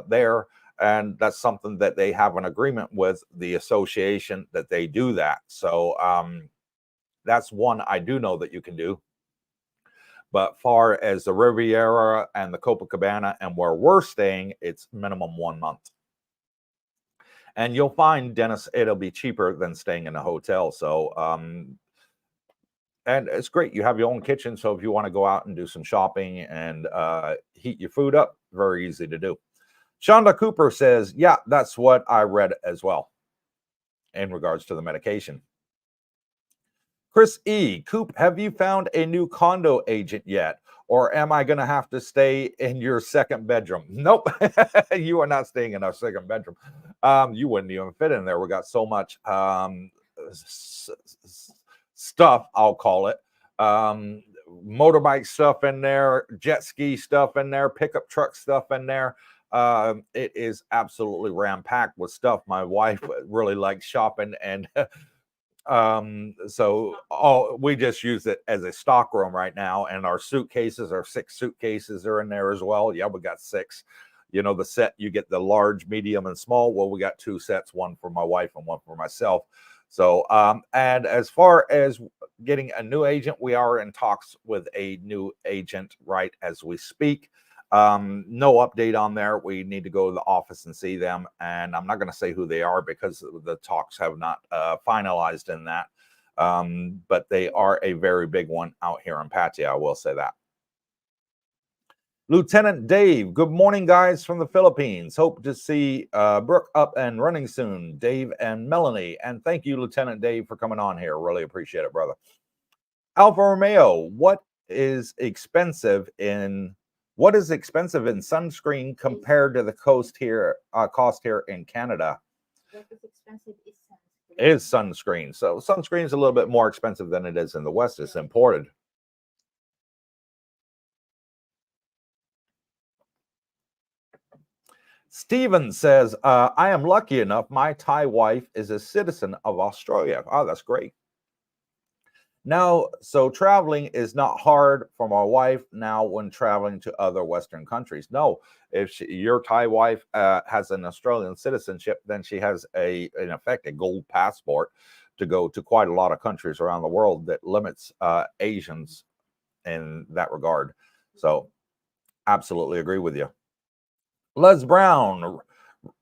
[SPEAKER 1] there. And that's something that they have an agreement with the association that they do that. So that's one I do know that you can do. But far as the Riviera and the Copacabana and where we're staying, it's minimum 1 month. And you'll find, Dennis, it'll be cheaper than staying in a hotel. So, and it's great. You have your own kitchen. So if you want to go out and do some shopping and heat your food up, very easy to do. Shonda Cooper says, yeah, that's what I read as well in regards to the medication. Chris E., Coop, have you found a new condo agent yet? Or am I going to have to stay in your second bedroom? Nope. You are not staying in our second bedroom. You wouldn't even fit in there. We got so much stuff, I'll call it. Motorbike stuff in there, jet ski stuff in there, pickup truck stuff in there. It is absolutely ram-packed with stuff. My wife really likes shopping, and So we just use it as a stock room right now, and our 6 suitcases are in there as well. Yeah, we got 6. You know, the set, you get the large, medium, and small. Well, we got 2 sets, one for my wife and one for myself. So and as far as getting a new agent, we are in talks with a new agent right as we speak. No update on there. We need to go to the office and see them, and I'm not going to say who they are because the talks have not finalized in that. But they are a very big one out here in Pattaya, I will say that. Lieutenant Dave, good morning, guys, from the Philippines. Hope to see Brooke up and running soon, Dave and Melanie. And thank you, Lieutenant Dave, for coming on here. Really appreciate it, brother. Alfa Romeo, what is expensive in sunscreen compared to the cost here in Canada?
[SPEAKER 2] What is expensive is sunscreen.
[SPEAKER 1] Is sunscreen. So sunscreen is a little bit more expensive than it is in the West. It's imported. Steven says, I am lucky enough. My Thai wife is a citizen of Australia. Oh, that's great. Now, so traveling is not hard for my wife now when traveling to other Western countries. No, if your Thai wife has an Australian citizenship, then she has in effect, a gold passport to go to quite a lot of countries around the world that limits Asians in that regard. So absolutely agree with you. Les Brown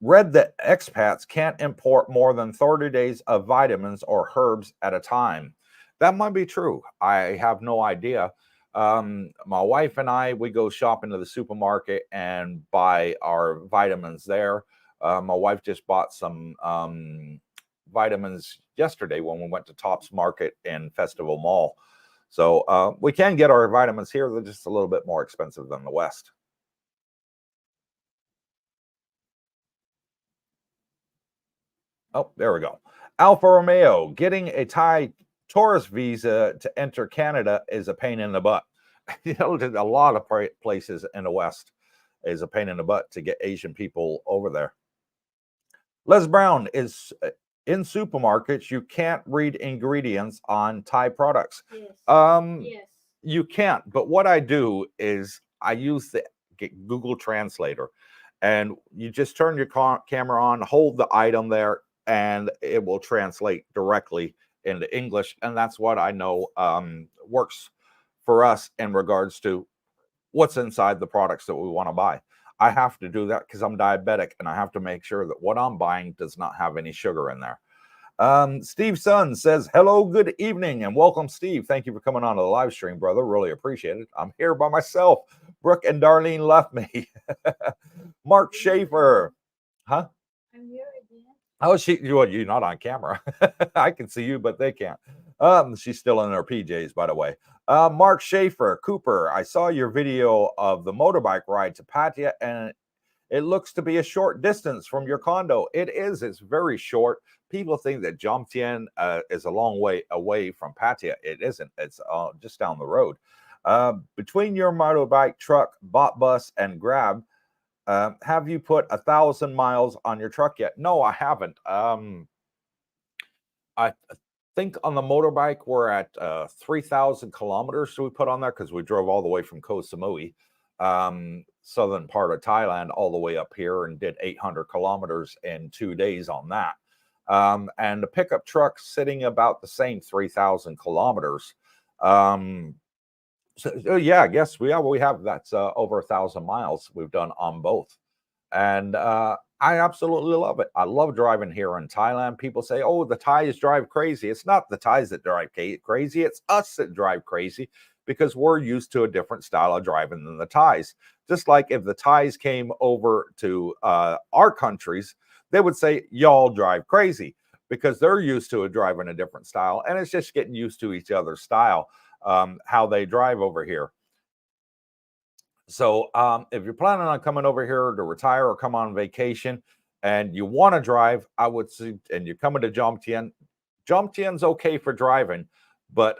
[SPEAKER 1] read that expats can't import more than 30 days of vitamins or herbs at a time. That might be true. I have no idea. My wife and I, we go shopping to the supermarket and buy our vitamins there. My wife just bought some vitamins yesterday when we went to Tops Market in Festival Mall. So we can get our vitamins here. They're just a little bit more expensive than the West. Oh, there we go. Alfa Romeo, getting a Thai tourist visa to enter Canada is a pain in the butt. You know, a lot of places in the West is a pain in the butt to get Asian people over there. Les Brown is in supermarkets. You can't read ingredients on Thai products.
[SPEAKER 2] Yes.
[SPEAKER 1] Yes. You can't. But what I do is I use the Google Translator, and you just turn your camera on, hold the item there, and it will translate directly into English. And that's what I know works for us in regards to what's inside the products that we want to buy. I have to do that because I'm diabetic, and I have to make sure that what I'm buying does not have any sugar in there. Steve Sun says, hello, good evening, and welcome, Steve. Thank you for coming on to the live stream, brother. Really appreciate it. I'm here by myself. Brooke and Darlene left me. Mark Schaefer. Huh?
[SPEAKER 2] I'm here again.
[SPEAKER 1] Oh, you're not on camera. I can see you, but they can't. She's still in her PJs, by the way. Mark Schaefer, Cooper, I saw your video of the motorbike ride to Pattaya, and it looks to be a short distance from your condo. It is. It's very short. People think that Jomtien is a long way away from Pattaya. It isn't. It's just down the road. Between your motorbike, truck, bot bus, and Grab, have you put 1,000 miles on your truck yet? No, I haven't. I think on the motorbike we're at 3,000 kilometers we put on there because we drove all the way from Koh Samui, southern part of Thailand, all the way up here, and did 800 kilometers in 2 days on that. And the pickup truck sitting about the same 3,000 kilometers. So yeah, I guess we have that's over 1,000 miles we've done on both. And I absolutely love it. I love driving here in Thailand. People say, oh, the Thais drive crazy. It's not the Thais that drive crazy. It's us that drive crazy because we're used to a different style of driving than the Thais. Just like if the Thais came over to our countries, they would say, y'all drive crazy because they're used to driving a different style. And it's just getting used to each other's style, how they drive over here. So if you're planning on coming over here to retire or come on vacation and you want to drive, I would say, and you're coming to Jomtien, Jomtien's okay for driving, but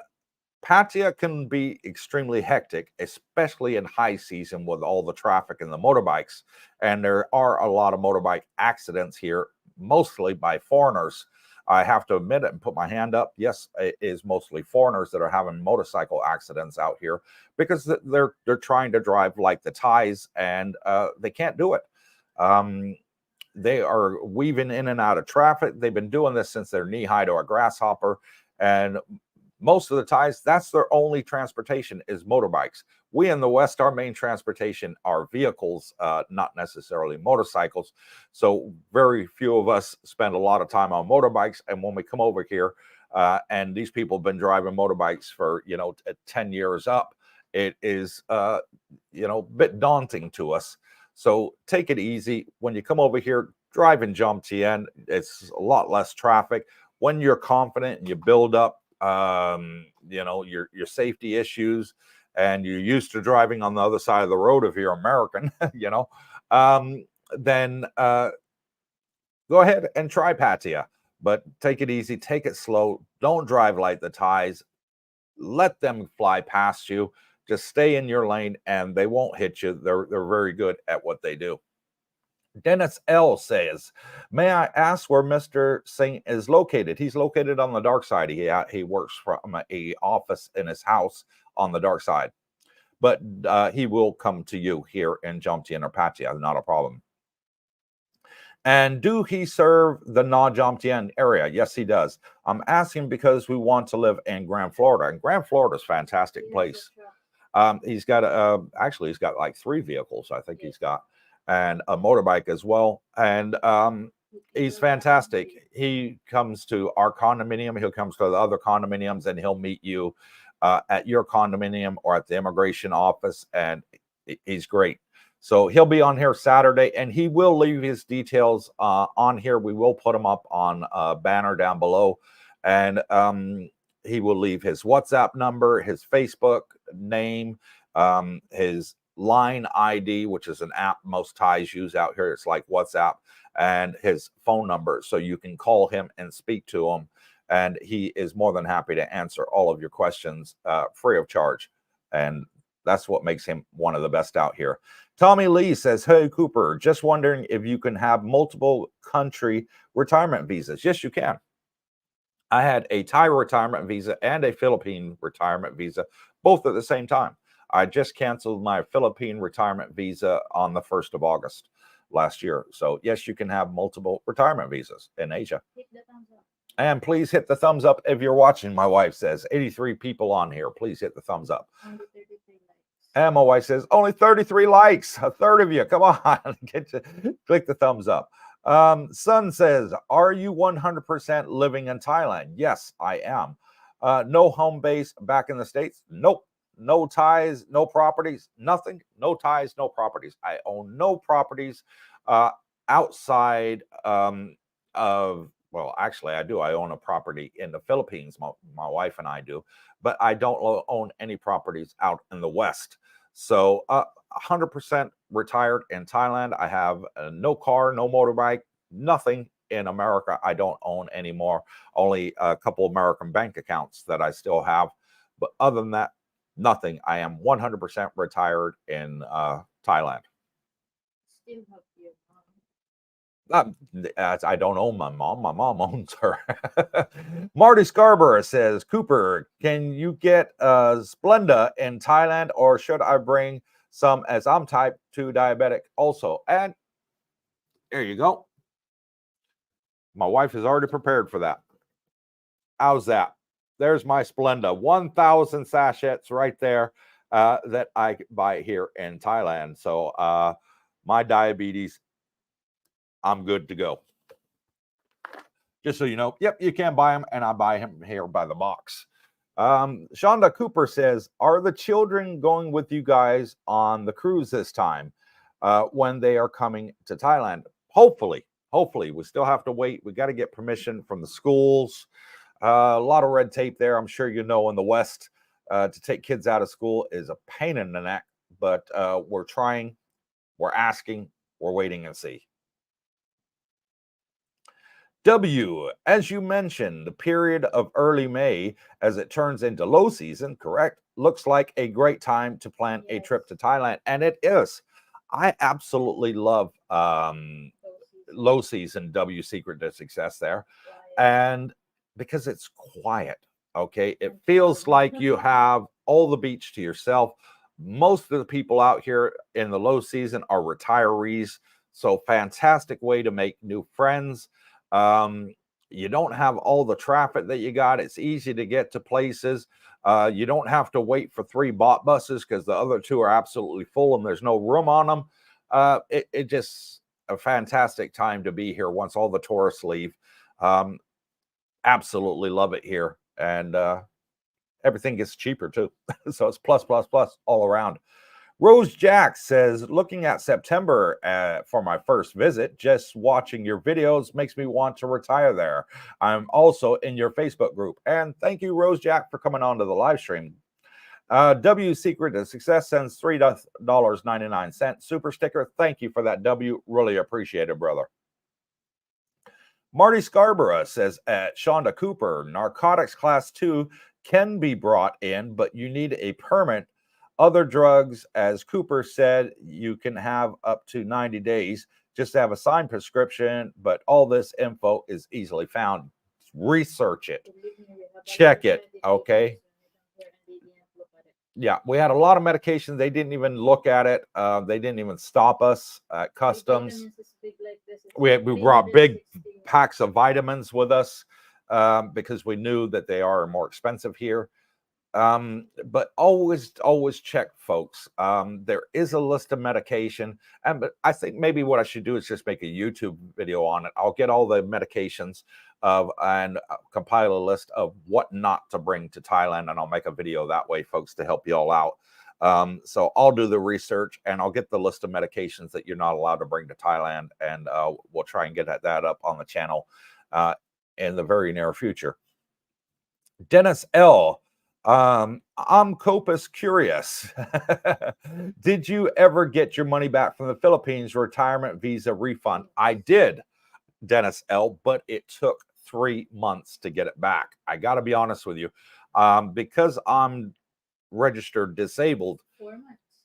[SPEAKER 1] Pattaya can be extremely hectic, especially in high season with all the traffic and the motorbikes. And there are a lot of motorbike accidents here, mostly by foreigners. I have to admit it and put my hand up. Yes, it is mostly foreigners that are having motorcycle accidents out here because they're trying to drive like the Thais, and they can't do it. They are weaving in and out of traffic. They've been doing this since they're knee-high to a grasshopper, and most of the Thais, that's their only transportation is motorbikes. We in the West, our main transportation are vehicles, not necessarily motorcycles. So very few of us spend a lot of time on motorbikes. And when we come over here, and these people have been driving motorbikes for 10 years up, it is a bit daunting to us. So take it easy. When you come over here, drive in Jomtien. It's a lot less traffic. When you're confident and you build up your safety issues, and you're used to driving on the other side of the road if you're American, then go ahead and try Pattaya. But take it easy, take it slow. Don't drive like the Thais. Let them fly past you. Just stay in your lane, and they won't hit you. They're very good at what they do. Dennis L says, may I ask where Mr. Singh is located? He's located on the dark side. He works from a office in his house on the dark side. But he will come to you here in Jomtien or Pattaya, not a problem. And do he serve the Na-Jomtien area? Yes, he does. I'm asking because we want to live in Grand Florida. And Grand Florida is a fantastic place. He's got he's got like 3 vehicles, I think he's got, and a motorbike as well. And he's fantastic. He comes to our condominium. He'll come to the other condominiums, and he'll meet you at your condominium or at the immigration office. And he's great. So he'll be on here Saturday, and he will leave his details on here. We will put them up on a banner down below. And he will leave his WhatsApp number, his Facebook name, his line ID, which is an app most Thais use out here. It's like WhatsApp, and his phone number. So you can call him and speak to him. And he is more than happy to answer all of your questions free of charge. And that's what makes him one of the best out here. Tommy Lee says, hey, Cooper, just wondering if you can have multiple country retirement visas. Yes, you can. I had a Thai retirement visa and a Philippine retirement visa, both at the same time. I just canceled my Philippine retirement visa on the 1st of August last year. So, yes, you can have multiple retirement visas in Asia.
[SPEAKER 2] Hit the thumbs up.
[SPEAKER 1] And please hit the thumbs up if you're watching, my wife says. 83 people on here. Please hit the thumbs up.
[SPEAKER 2] Only 33 likes.
[SPEAKER 1] And my wife says, only 33 likes. A third of you. Come on. Click the thumbs up. Son says, are you 100% living in Thailand? Yes, I am. No home base back in the States? Nope. No ties, no properties, nothing. No ties, no properties. I own no properties outside of, well, actually I do. I own a property in the Philippines. My wife and I do, but I don't own any properties out in the West. So 100% retired in Thailand. I have no car, no motorbike, nothing in America. I don't own anymore. Only a couple American bank accounts that I still have. But other than that, nothing. I am 100% retired in Thailand.
[SPEAKER 2] Still have your mom.
[SPEAKER 1] I don't own my mom. My mom owns her. Marty Scarborough says, Cooper, can you get Splenda in Thailand, or should I bring some as I'm type 2 diabetic also? And there you go. My wife is already prepared for that. How's that? There's my Splenda. 1,000 sachets right there that I buy here in Thailand. So my diabetes, I'm good to go. Just so you know, yep, you can buy them, and I buy them here by the box. Shonda Cooper says, are the children going with you guys on the cruise this time when they are coming to Thailand? Hopefully. We still have to wait. We got to get permission from the schools. A lot of red tape there. I'm sure you know in the West, to take kids out of school is a pain in the neck, but we're trying, we're asking, we're waiting and see. W, as you mentioned, the period of early May as it turns into low season, correct? Looks like a great time to plan a trip to Thailand, and it is. I absolutely love low season W, secret to success there. and because it's quiet, okay, it feels like you have all the beach to yourself. Most of the people out here in the low season are retirees, so fantastic way to make new friends. Um, you don't have all the traffic that you got. It's easy to get to places. You don't have to wait for 3 bot buses because the other 2 are absolutely full and there's no room on them. It just a fantastic time to be here once all the tourists leave. Um, Absolutely love it here, and everything gets cheaper too. So it's plus plus plus all around. Rose Jack says, looking at September for my first visit, just watching your videos makes me want to retire there. I'm also in your Facebook group. And thank you, Rose Jack, for coming on to the live stream. W Secret to Success sends $3.99 super sticker. Thank you for that, W. Really appreciate it, brother. Marty Scarborough says, at Shonda Cooper, narcotics class 2 can be brought in, but you need a permit. Other drugs, as Cooper said, you can have up to 90 days just to have a signed prescription, but all this info is easily found. Research it, check it, okay? Yeah, we had a lot of medications. They didn't even look at it. They didn't even stop us at customs. We brought big packs of vitamins with us because we knew that they are more expensive here. But always check, folks. There is a list of medication, but I think maybe what I should do is just make a YouTube video on it. I'll get all the medications and compile a list of what not to bring to Thailand, and I'll make a video that way, folks, to help you all out. So I'll do the research and I'll get the list of medications that you're not allowed to bring to Thailand, and we'll try and get that up on the channel in the very near future. Dennis L. I'm Copus curious. Did you ever get your money back from the Philippines retirement visa refund? I did, Dennis L., but it took 3 months to get it back. I got to be honest with you. Because I'm registered disabled.
[SPEAKER 2] 4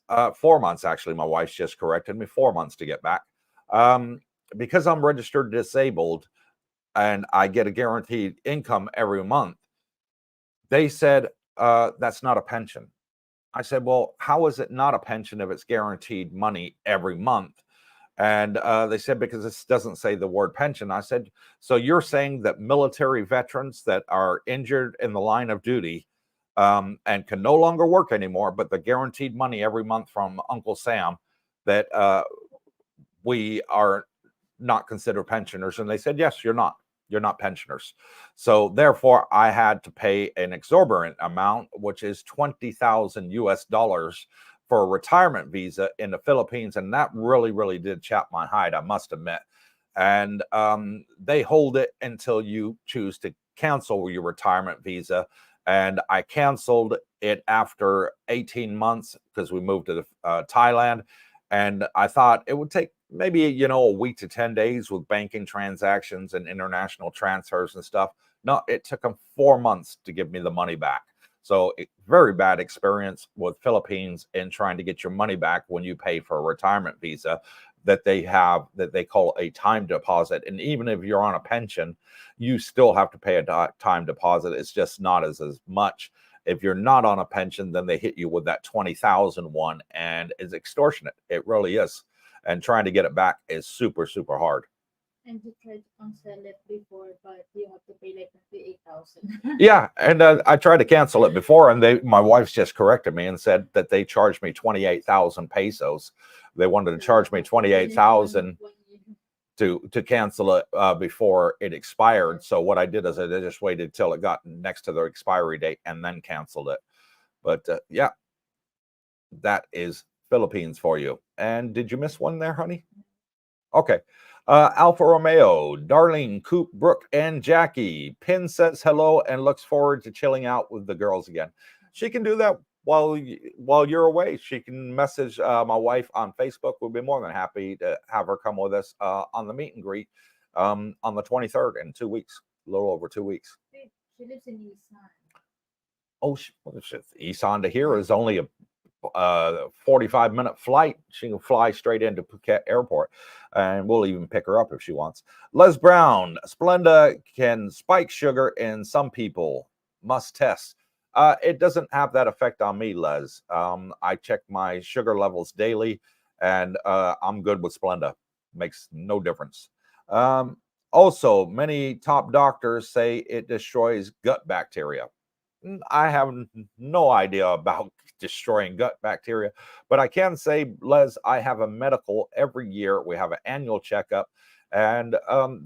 [SPEAKER 2] months.
[SPEAKER 1] 4 months, actually. My wife's just corrected me. 4 months to get back. Because I'm registered disabled and I get a guaranteed income every month, they said, that's not a pension. I said, well, how is it not a pension if it's guaranteed money every month? And they said, because this doesn't say the word pension. I said, so you're saying that military veterans that are injured in the line of duty and can no longer work anymore, but the guaranteed money every month from Uncle Sam, that we are not considered pensioners? And they said, yes, you're not. You're not pensioners. So therefore, I had to pay an exorbitant amount, which is 20,000 US dollars for a retirement visa in the Philippines. And that really, really did chap my hide, I must admit. And they hold it until you choose to cancel your retirement visa. And I canceled it after 18 months because we moved to Thailand. And I thought it would take maybe, a week to 10 days with banking transactions and international transfers and stuff. No, it took them 4 months to give me the money back. So very bad experience with Philippines in trying to get your money back when you pay for a retirement visa that they have, that they call a time deposit. And even if you're on a pension, you still have to pay a time deposit. It's just not as much. If you're not on a pension, then they hit you with that 20,000 one, and it's extortionate. It really is. And trying to get it back is super, super hard.
[SPEAKER 2] And you tried to cancel it before, but you have to pay like 28,000.
[SPEAKER 1] Yeah, and I tried to cancel it before, and my wife's just corrected me and said that they charged me 28,000 pesos. They wanted to charge me 28,000 to cancel it before it expired. So what I did is I just waited till it got next to the expiry date and then canceled it. But yeah, that is Philippines for you. And did you miss one there, honey? Okay. Alfa Romeo, Darlene, Coop, Brooke, and Jackie. Pin says hello and looks forward to chilling out with the girls again. She can do that while you're away. She can message my wife on Facebook. We'll be more than happy to have her come with us on the meet and greet on the 23rd in 2 weeks, a little over 2 weeks.
[SPEAKER 2] She lives in Isan.
[SPEAKER 1] Oh, Isan to here is only 45-minute flight. She can fly straight into Phuket Airport, and we'll even pick her up if she wants. Les Brown, Splenda can spike sugar in some people. Must test. It doesn't have that effect on me, Les. I check my sugar levels daily, and I'm good with Splenda. Makes no difference. Also, many top doctors say it destroys gut bacteria. I have no idea about destroying gut bacteria, but I can say, Les, I have a medical every year. We have an annual checkup, and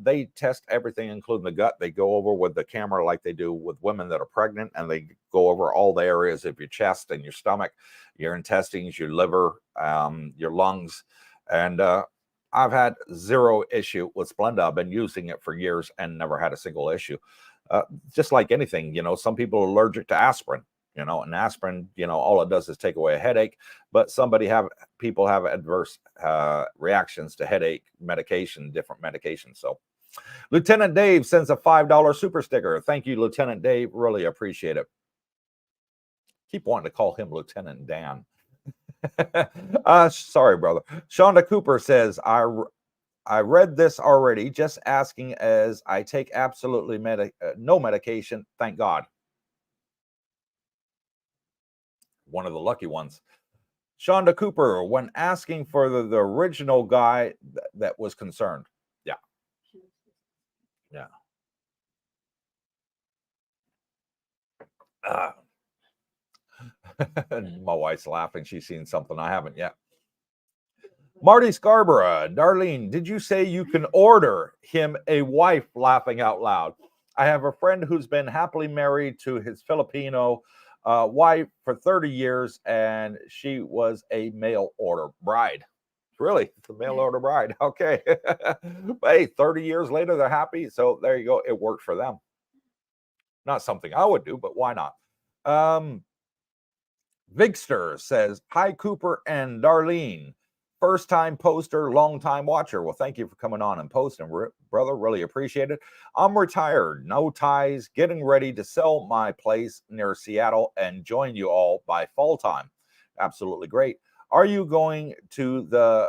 [SPEAKER 1] they test everything, including the gut. They go over with the camera like they do with women that are pregnant, and they go over all the areas of your chest and your stomach, your intestines, your liver, your lungs, and I've had zero issue with Splenda. I've been using it for years and never had a single issue. Just like anything, some people are allergic to aspirin, and aspirin, all it does is take away a headache, but people have adverse reactions to headache medication, different medications. So Lieutenant Dave sends a $5 super sticker. Thank you, Lieutenant Dave. Really appreciate it. Keep wanting to call him Lieutenant Dan. Sorry, brother. Shonda Cooper says, I read this already, just asking, as I take absolutely no medication, thank God. One of the lucky ones. Shonda Cooper, when asking for the original guy that was concerned. Yeah. Yeah. My wife's laughing. She's seen something I haven't yet. Marty Scarborough, Darlene, did you say you can order him a wife? Laughing out loud. I have a friend who's been happily married to his Filipino wife for 30 years, and she was a mail order bride. Really? It's a mail order bride. Okay. But hey, 30 years later, they're happy. So there you go. It worked for them. Not something I would do, but why not? Vigster says, hi, Cooper and Darlene. First time poster, long time watcher. Well, thank you for coming on and posting, brother. Really appreciate it. I'm retired, no ties, getting ready to sell my place near Seattle and join you all by fall time. Absolutely great. Are you going to the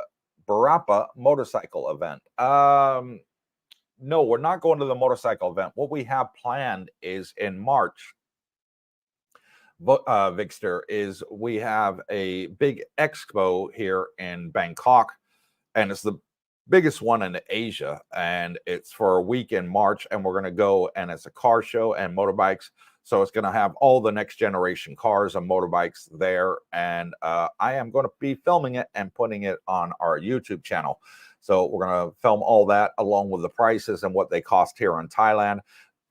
[SPEAKER 1] Barapa motorcycle event? No, we're not going to the motorcycle event. What we have planned is in March, Vigster, is we have a big expo here in Bangkok, and it's the biggest one in Asia, and it's for a week in March, and we're going to go, and it's a car show and motorbikes, so it's going to have all the next generation cars and motorbikes there, and I am going to be filming it and putting it on our YouTube channel. So we're going to film all that along with the prices and what they cost here in Thailand.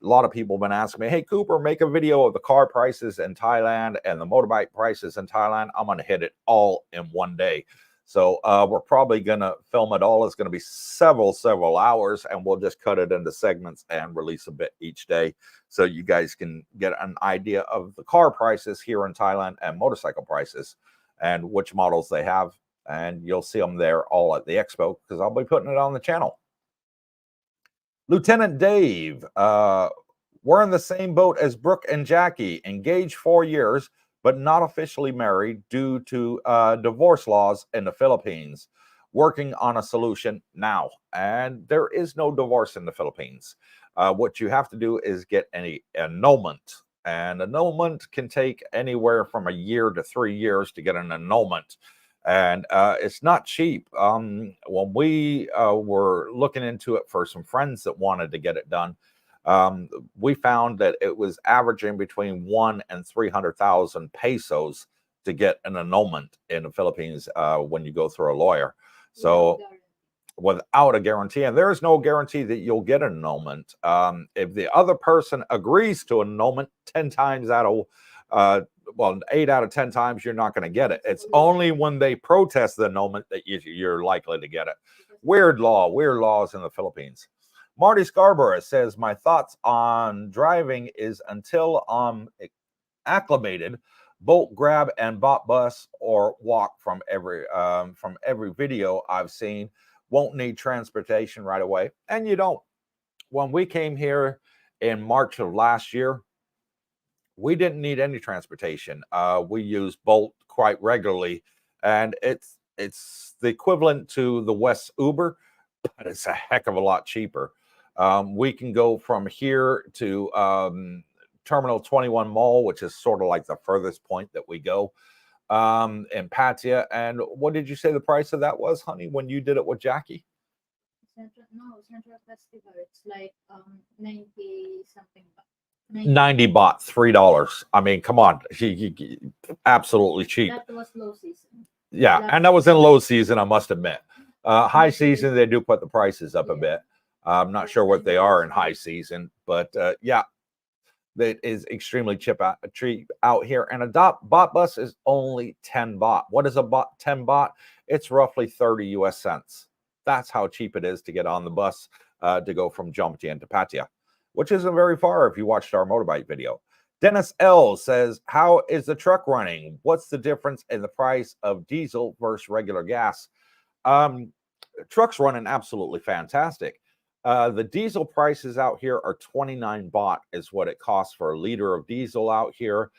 [SPEAKER 1] A lot of people have been asking me, hey, Cooper, make a video of the car prices in Thailand and the motorbike prices in Thailand. I'm going to hit it all in one day. So we're probably going to film it all. It's going to be several hours, and we'll just cut it into segments and release a bit each day so you guys can get an idea of the car prices here in Thailand and motorcycle prices and which models they have. And you'll see them there all at the expo because I'll be putting it on the channel. Lieutenant Dave, we're in the same boat as Brooke and Jackie, engaged 4 years, but not officially married due to divorce laws in the Philippines. Working on a solution now. And there is no divorce in the Philippines. What you have to do is get an annulment. And annulment can take anywhere from a year to 3 years to get an annulment. And it's not cheap. When we were looking into it for some friends that wanted to get it done, we found that it was averaging between 1 and 300,000 pesos to get an annulment in the Philippines when you go through a lawyer. So without a guarantee, and there is no guarantee that you'll get an annulment. If the other person agrees to an annulment 10 times out of 8 out of 10 times, you're not going to get it. It's only when they protest the annulment that you're likely to get it. Weird laws in the Philippines. Marty Scarborough says, my thoughts on driving is until I'm acclimated, bolt, grab, and bot bus or walk from every video I've seen. Won't need transportation right away. And you don't. When we came here in March of last year, we didn't need any transportation. We use Bolt quite regularly, and it's the equivalent to the West Uber, but it's a heck of a lot cheaper. We can go from here to Terminal 21 Mall, which is sort of like the furthest point that we go in Pattaya. And what did you say the price of that was, honey, when you did it with Jackie?
[SPEAKER 2] Central Festival. It's like 90 something.
[SPEAKER 1] 90 baht, $3. I mean, come on, absolutely cheap.
[SPEAKER 2] That was low season.
[SPEAKER 1] Yeah, and that was in low season, I must admit. High season, they do put the prices up a bit. I'm not sure what they are in high season, but yeah, that is extremely cheap out here. And a bot bus is only 10 baht. What is a bot? 10 baht? It's roughly 30 US cents. That's how cheap it is to get on the bus to go from Jomtien to Pattaya, which isn't very far if you watched our motorbike video. Dennis L says, how is the truck running? What's the difference in the price of diesel versus regular gas? Truck's running absolutely fantastic. The diesel prices out here are 29 baht is what it costs for a liter of diesel out here.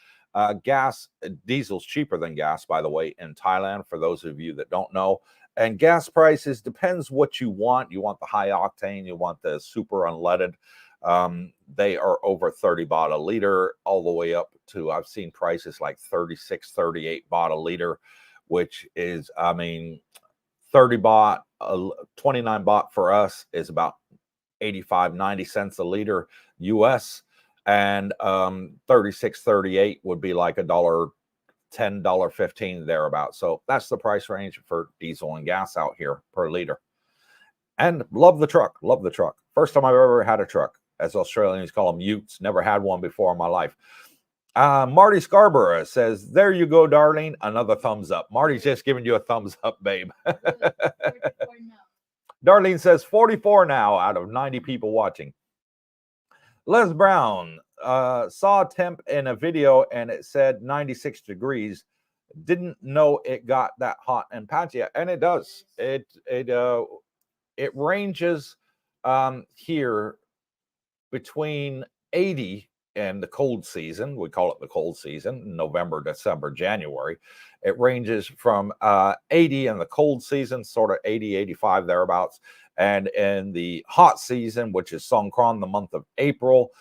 [SPEAKER 1] Diesel's cheaper than gas, by the way, in Thailand, for those of you that don't know. And gas prices depends what you want. You want the high octane, you want the super unleaded. They are over 30 baht a liter, all the way up to, I've seen prices like 36, 38 baht a liter, which is, I mean, 30 baht, 29 baht for us is about 85, 90 cents a liter US. And 36, 38 would be like $1.10, $1.15 thereabout. So that's the price range for diesel and gas out here per liter. And love the truck, love the truck. First time I've ever had a truck, as Australians call them, utes. Never had one before in my life. Marty Scarborough says, there you go, darling. Another thumbs up. Marty's just giving you a thumbs up, babe.
[SPEAKER 2] 44 now.
[SPEAKER 1] Darlene says 44 now out of 90 people watching. Les Brown saw temp in a video and it said 96 degrees. Didn't know it got that hot in Pattaya, and it does. It ranges here between 80 and the cold season. We call it the cold season, November, December, January. It ranges from 80 in the cold season, sort of 80, 85 thereabouts. And in the hot season, which is Songkran, the month of April,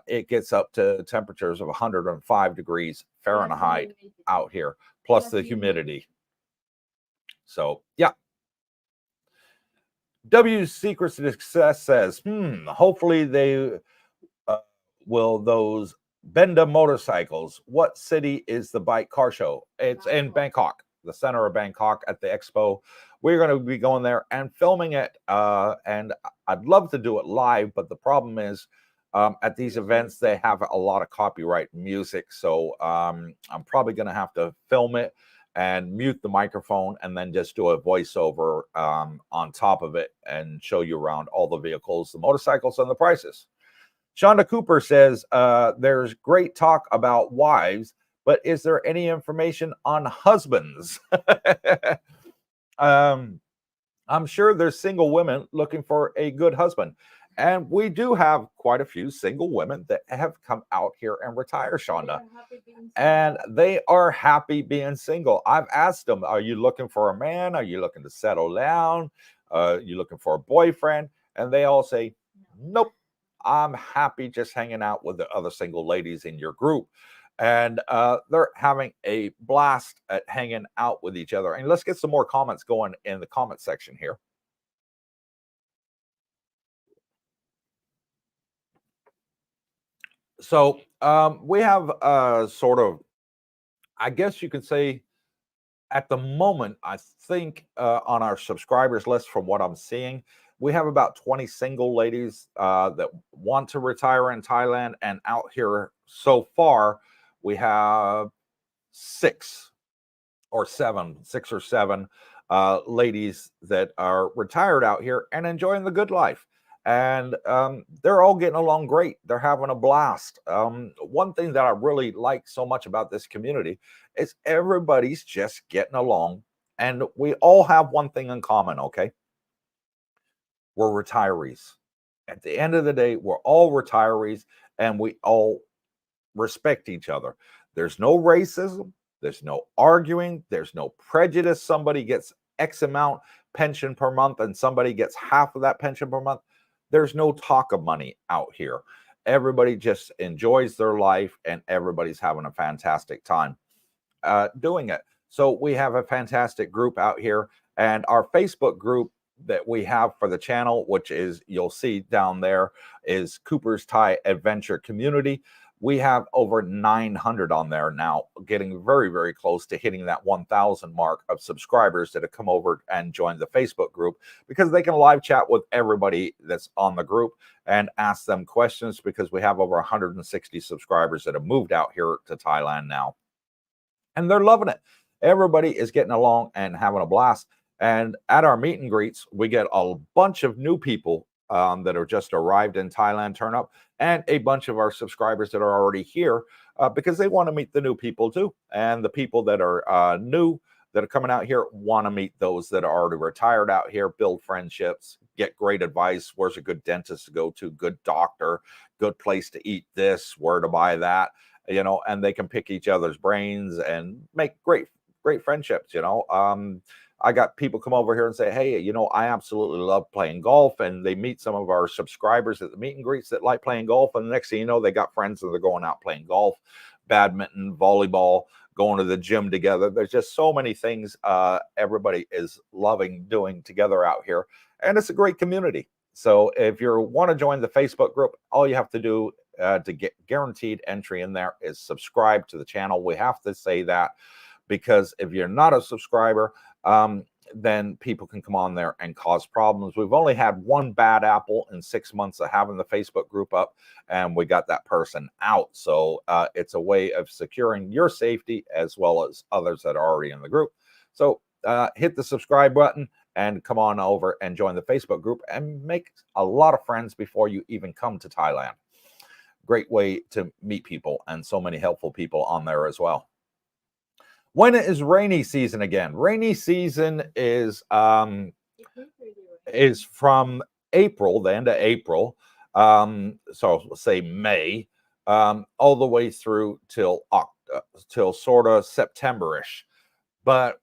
[SPEAKER 1] it gets up to temperatures of 105 degrees Fahrenheit out here, plus the humidity. So, yeah. W Secrets to Success says, hopefully they will those Benda motorcycles. What city is the bike car show? It's in Bangkok, the center of Bangkok at the expo. We're going to be going there and filming it. And I'd love to do it live, but the problem is at these events, they have a lot of copyright music. So I'm probably going to have to film it and mute the microphone and then just do a voiceover on top of it and show you around all the vehicles, the motorcycles, and the prices. Shonda Cooper says, there's great talk about wives, but is there any information on husbands? I'm sure there's single women looking for a good husband. And we do have quite a few single women that have come out here and retire, Shonda. And they are happy being single. I've asked them, are you looking for a man? Are you looking to settle down? Are you looking for a boyfriend? And they all say, nope, I'm happy just hanging out with the other single ladies in your group. And they're having a blast at hanging out with each other. And let's get some more comments going in the comment section here. So we have sort of, I guess you could say, at the moment, I think on our subscribers list, from what I'm seeing, we have about 20 single ladies that want to retire in Thailand. And out here so far, we have 6 or 7 ladies that are retired out here and enjoying the good life. And they're all getting along great. They're having a blast. One thing that I really like so much about this community is everybody's just getting along. And we all have one thing in common, okay? We're retirees. At the end of the day, we're all retirees, and we all respect each other. There's no racism. There's no arguing. There's no prejudice. Somebody gets X amount pension per month and somebody gets half of that pension per month. There's no talk of money out here. Everybody just enjoys their life and everybody's having a fantastic time doing it. So we have a fantastic group out here, and our Facebook group that we have for the channel, which is, you'll see down there, is Cooper's Thai Adventure Community. We have over 900 on there now, getting very, very close to hitting that 1,000 mark of subscribers that have come over and joined the Facebook group, because they can live chat with everybody that's on the group and ask them questions, because we have over 160 subscribers that have moved out here to Thailand now. And they're loving it. Everybody is getting along and having a blast. And at our meet and greets, we get a bunch of new people that are just arrived in Thailand turn up, and a bunch of our subscribers that are already here because they want to meet the new people too. And the people that are new that are coming out here want to meet those that are already retired out here, build friendships, get great advice. Where's a good dentist to go to, good doctor, good place to eat this, where to buy that, you know, and they can pick each other's brains and make great friendships, you know. I got people come over here and say, hey, you know, I absolutely love playing golf. And they meet some of our subscribers at the meet and greets that like playing golf. And the next thing you know, they got friends and they're going out playing golf, badminton, volleyball, going to the gym together. There's just so many things everybody is loving doing together out here. And it's a great community. So if you want to join the Facebook group, all you have to do to get guaranteed entry in there is subscribe to the channel. We have to say that, because if you're not a subscriber, then people can come on there and cause problems. We've only had one bad apple in 6 months of having the Facebook group up, and we got that person out. So it's a way of securing your safety as well as others that are already in the group. So hit the subscribe button and come on over and join the Facebook group and make a lot of friends before you even come to Thailand. Great way to meet people, and so many helpful people on there as well. When is rainy season again? Rainy season is from April, the end of April, so let's say May, all the way through till sort of September-ish. But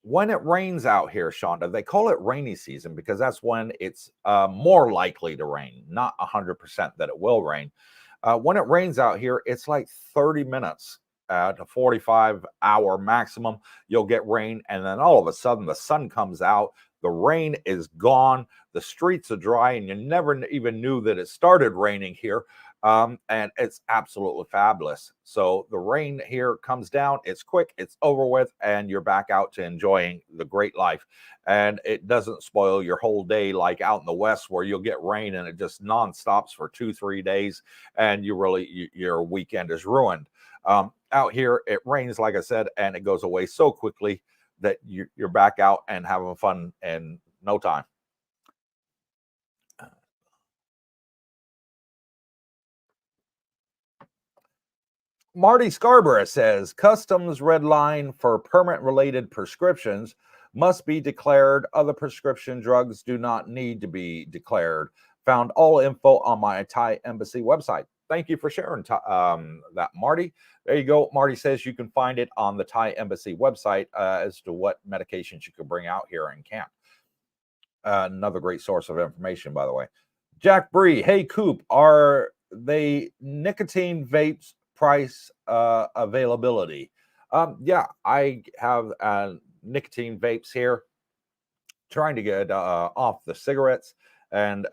[SPEAKER 1] when it rains out here, Shonda, they call it rainy season because that's when it's more likely to rain, not 100% that it will rain. When it rains out here, it's like 30 minutes to 45-hour maximum. You'll get rain, and then all of a sudden the sun comes out, the rain is gone, the streets are dry, and you never even knew that it started raining here. And it's absolutely fabulous. So the rain here comes down, it's quick, it's over with, and you're back out to enjoying the great life. And it doesn't spoil your whole day like out in the West, where you'll get rain and it just non-stops for 2-3 days, and your weekend is ruined. Out here, it rains, like I said, and it goes away so quickly that you're back out and having fun in no time. Marty Scarborough says, customs red line for permit-related prescriptions must be declared. Other prescription drugs do not need to be declared. Found all info on my Thai embassy website. Thank you for sharing that, Marty. There you go. Marty says you can find it on the Thai embassy website as to what medications you can bring out here and can't. Another great source of information, by the way. Jack Bree, hey, Coop, are they nicotine vapes price availability? Yeah, I have nicotine vapes here, trying to get off the cigarettes and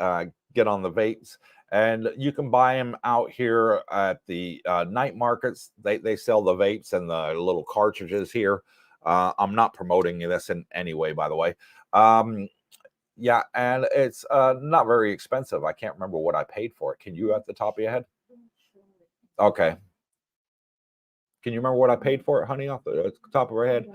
[SPEAKER 1] get on the vapes. And you can buy them out here at the night markets. They sell the vapes and the little cartridges here. I'm not promoting this in any way, by the way. Yeah, and it's not very expensive. I can't remember what I paid for it. Can you at the top of your head? Okay. Can you remember what I paid for it, honey, off the top of her head?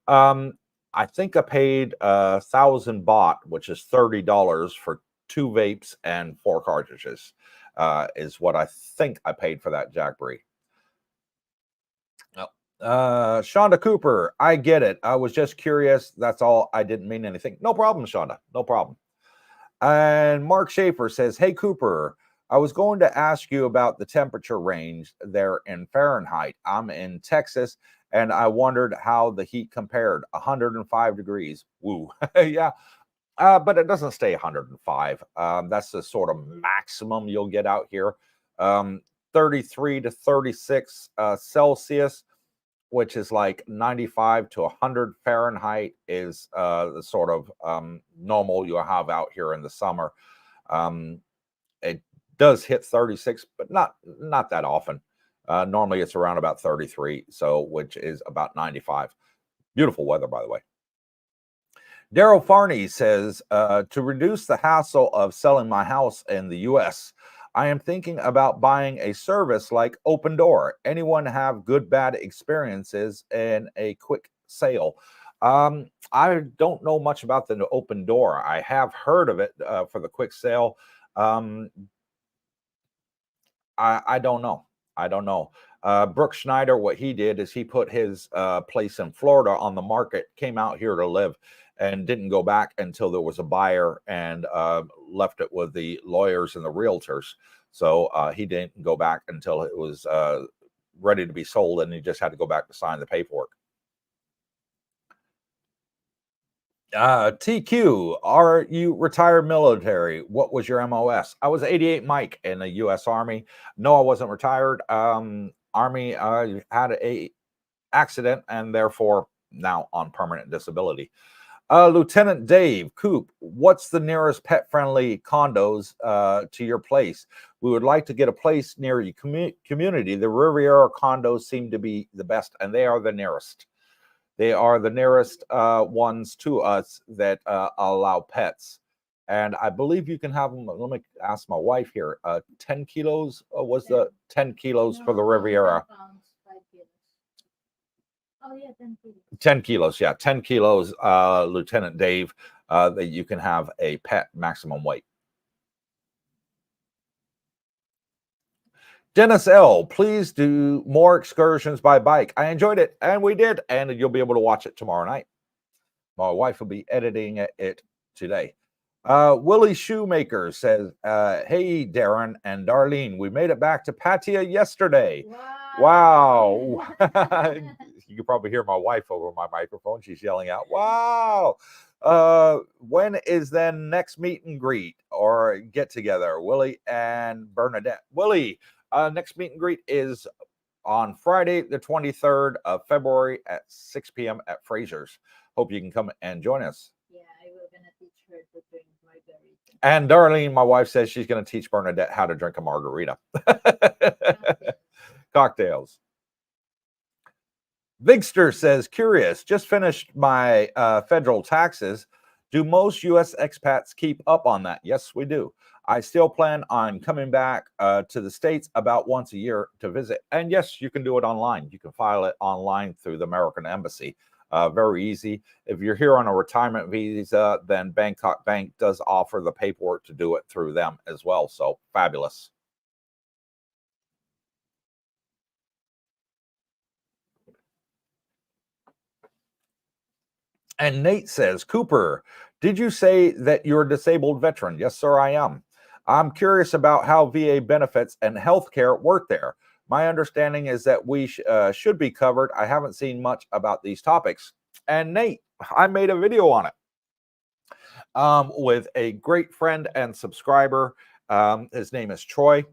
[SPEAKER 1] I think I paid 1,000 baht, which is $30 for 2 vapes and 4 cartridges, is what I think I paid for that, Jack Bree. Shonda Cooper, I get it. I was just curious. That's all. I didn't mean anything. No problem, Shonda. No problem. And Mark Schaefer says, hey, Cooper, I was going to ask you about the temperature range there in Fahrenheit. I'm in Texas, and I wondered how the heat compared. 105 degrees. Woo. Yeah. But it doesn't stay 105. That's the sort of maximum you'll get out here. Um, 33 to 36 Celsius, which is like 95 to 100 Fahrenheit, is the sort of normal you'll have out here in the summer. It does hit 36, but not that often. Normally it's around about 33, so which is about 95. Beautiful weather, by the way. Daryl Farney says, to reduce the hassle of selling my house in the U.S., I am thinking about buying a service like Open Door. Anyone have good, bad experiences in a quick sale? I don't know much about the Open Door. I have heard of it for the quick sale. I don't know. I don't know. Brooke Schneider, what he did is he put his place in Florida on the market, came out here to live, and didn't go back until there was a buyer, and left it with the lawyers and the realtors. So he didn't go back until it was ready to be sold, and he just had to go back to sign the paperwork. TQ, are you retired military? What was your MOS? I was 88 Mike in the U.S. Army. No, I wasn't retired. Army had a accident and therefore now on permanent disability. Lieutenant Dave Coop, what's the nearest pet-friendly condos to your place? We would like to get a place near your community. The Riviera condos seem to be the best, and they are the nearest. They are the nearest ones to us that allow pets. And I believe you can have them. Let me ask my wife here. 10 kilos was the 10 kilos for the Riviera.
[SPEAKER 2] 10 pounds, 5 kilos. Oh, yeah, 10 kilos.
[SPEAKER 1] 10 kilos, yeah, 10 kilos, Lieutenant Dave, that you can have a pet maximum weight. Dennis L., please do more excursions by bike. I enjoyed it, and we did, and you'll be able to watch it tomorrow night. My wife will be editing it today. Willie Shoemaker says, hey, Darren and Darlene, we made it back to Pattaya yesterday. Wow. You can probably hear my wife over my microphone. She's yelling out, wow. When is then next meet and greet or get together? Willie and Bernadette. Willie, next meet and greet is on Friday, the 23rd of February at 6 p.m. at Fraser's. Hope you can come and join us.
[SPEAKER 2] Yeah, I will gonna teach her to drink margarita.
[SPEAKER 1] And Darlene, my wife, says she's going to teach Bernadette how to drink a margarita. Cocktails. Vigster says, curious, just finished my federal taxes. Do most U.S. expats keep up on that? Yes, we do. I still plan on coming back to the States about once a year to visit. And yes, you can do it online. You can file it online through the American Embassy. Very easy. If you're here on a retirement visa, then Bangkok Bank does offer the paperwork to do it through them as well. So fabulous. And Nate says, Cooper, did you say that you're a disabled veteran? Yes, sir, I am. I'm curious about how VA benefits and healthcare work there. My understanding is that we should be covered. I haven't seen much about these topics. And Nate, I made a video on it with a great friend and subscriber. His name is Troy.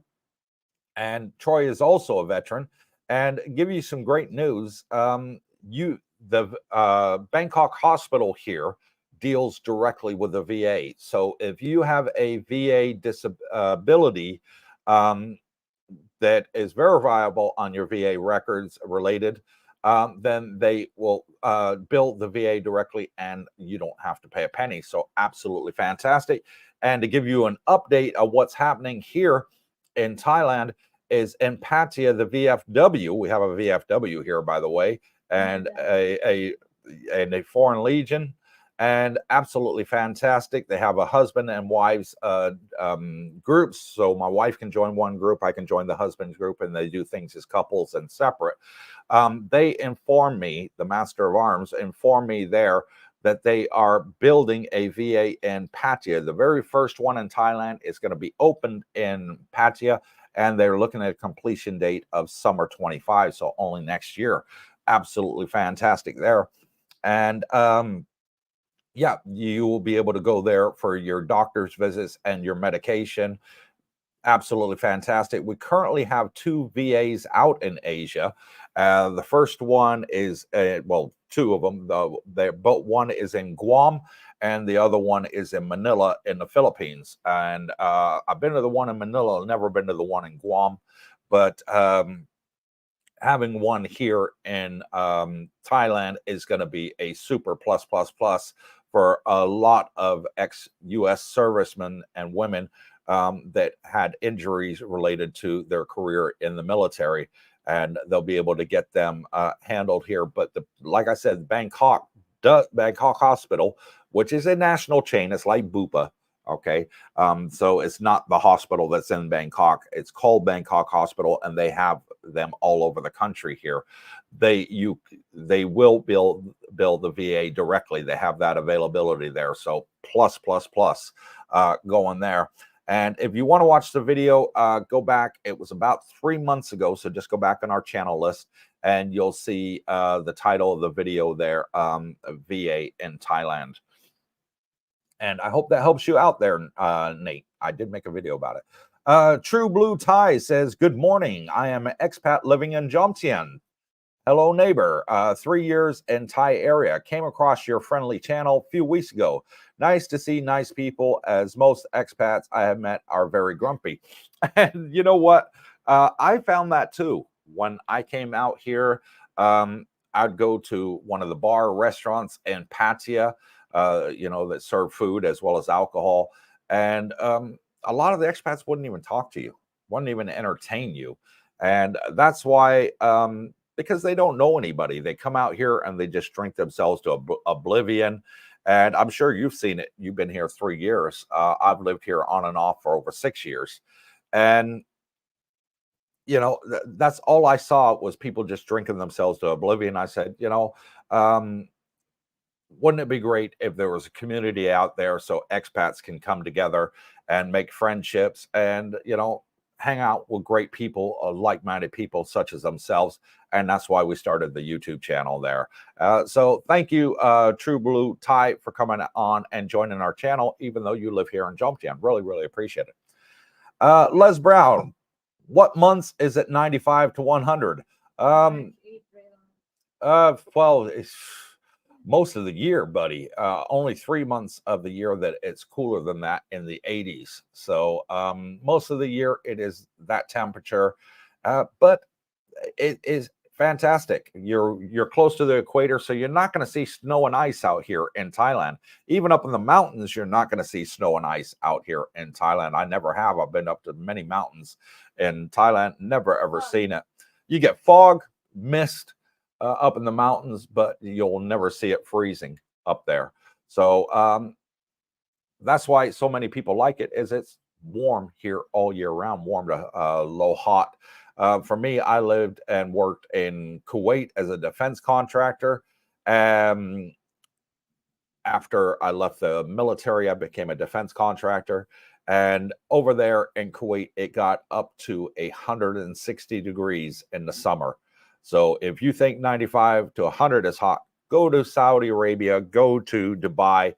[SPEAKER 1] And Troy is also a veteran. And give you some great news. The Bangkok hospital here deals directly with the VA. So if you have a VA disability that is verifiable on your VA records related, then they will bill the VA directly and you don't have to pay a penny. So absolutely fantastic. And to give you an update of what's happening here in Thailand is in Pattaya, the VFW, we have a VFW here, by the way, and a Foreign Legion, and absolutely fantastic. They have a husband and wives groups, so my wife can join one group, I can join the husband's group, and they do things as couples and separate. They inform me, the Master of Arms informed me there that they are building a VA in Pattaya. The very first one in Thailand is going to be opened in Pattaya, and they're looking at a completion date of summer 25, so only next year. Absolutely fantastic there. And yeah, you will be able to go there for your doctor's visits and your medication. Absolutely fantastic. We currently have 2 VAs out in Asia. The first one is, well, 2 of them, but one is in Guam and the other one is in Manila in the Philippines. And I've been to the one in Manila, never been to the one in Guam, but having one here in Thailand is going to be a super plus for a lot of ex-US servicemen and women that had injuries related to their career in the military, and they'll be able to get them handled here. But like I said, Bangkok Hospital, which is a national chain, it's like Bupa. Okay, so it's not the hospital that's in Bangkok. It's called Bangkok Hospital, and they have them all over the country here. They will build the VA directly. They have that availability there. So plus going there. And if you want to watch the video, go back. It was about 3 months ago, so just go back on our channel list, and you'll see the title of the video there, VA in Thailand. And I hope that helps you out there, Nate. I did make a video about it. True Blue Tie says, good morning. I am an expat living in Jomtien. Hello, neighbor. 3 years in Thai area. Came across your friendly channel a few weeks ago. Nice to see nice people, as most expats I have met are very grumpy. And you know what? I found that too. When I came out here, I'd go to one of the bar restaurants in Pattaya, that serve food as well as alcohol. And a lot of the expats wouldn't even talk to you, wouldn't even entertain you. And that's why, because they don't know anybody. They come out here and they just drink themselves to oblivion. And I'm sure you've seen it. You've been here 3 years. I've lived here on and off for over 6 years. And that's all I saw was people just drinking themselves to oblivion. I said, wouldn't it be great if there was a community out there so expats can come together and make friendships and, hang out with great people, like-minded people such as themselves. And that's why we started the YouTube channel there. So thank you, True Blue Thai, for coming on and joining our channel, even though you live here in Jomtien. Really, really appreciate it. Les Brown, what months is it 95 to 100? Well, it's most of the year, buddy. Only 3 months of the year that it's cooler than that in the 80s. So most of the year it is that temperature, but it is fantastic. You're close to the equator, so you're not going to see snow and ice out here in Thailand. Even up in the mountains, you're not going to see snow and ice out here in Thailand. I never have. I've been up to many mountains in Thailand, never ever seen it. You get fog, mist, up in the mountains, but you'll never see it freezing up there. So that's why so many people like it, is it's warm here all year round, warm to low hot. For me, I lived and worked in Kuwait as a defense contractor. After I left the military, I became a defense contractor. And over there in Kuwait, it got up to 160 degrees in the summer. So if you think 95 to 100 is hot, go to Saudi Arabia, go to Dubai,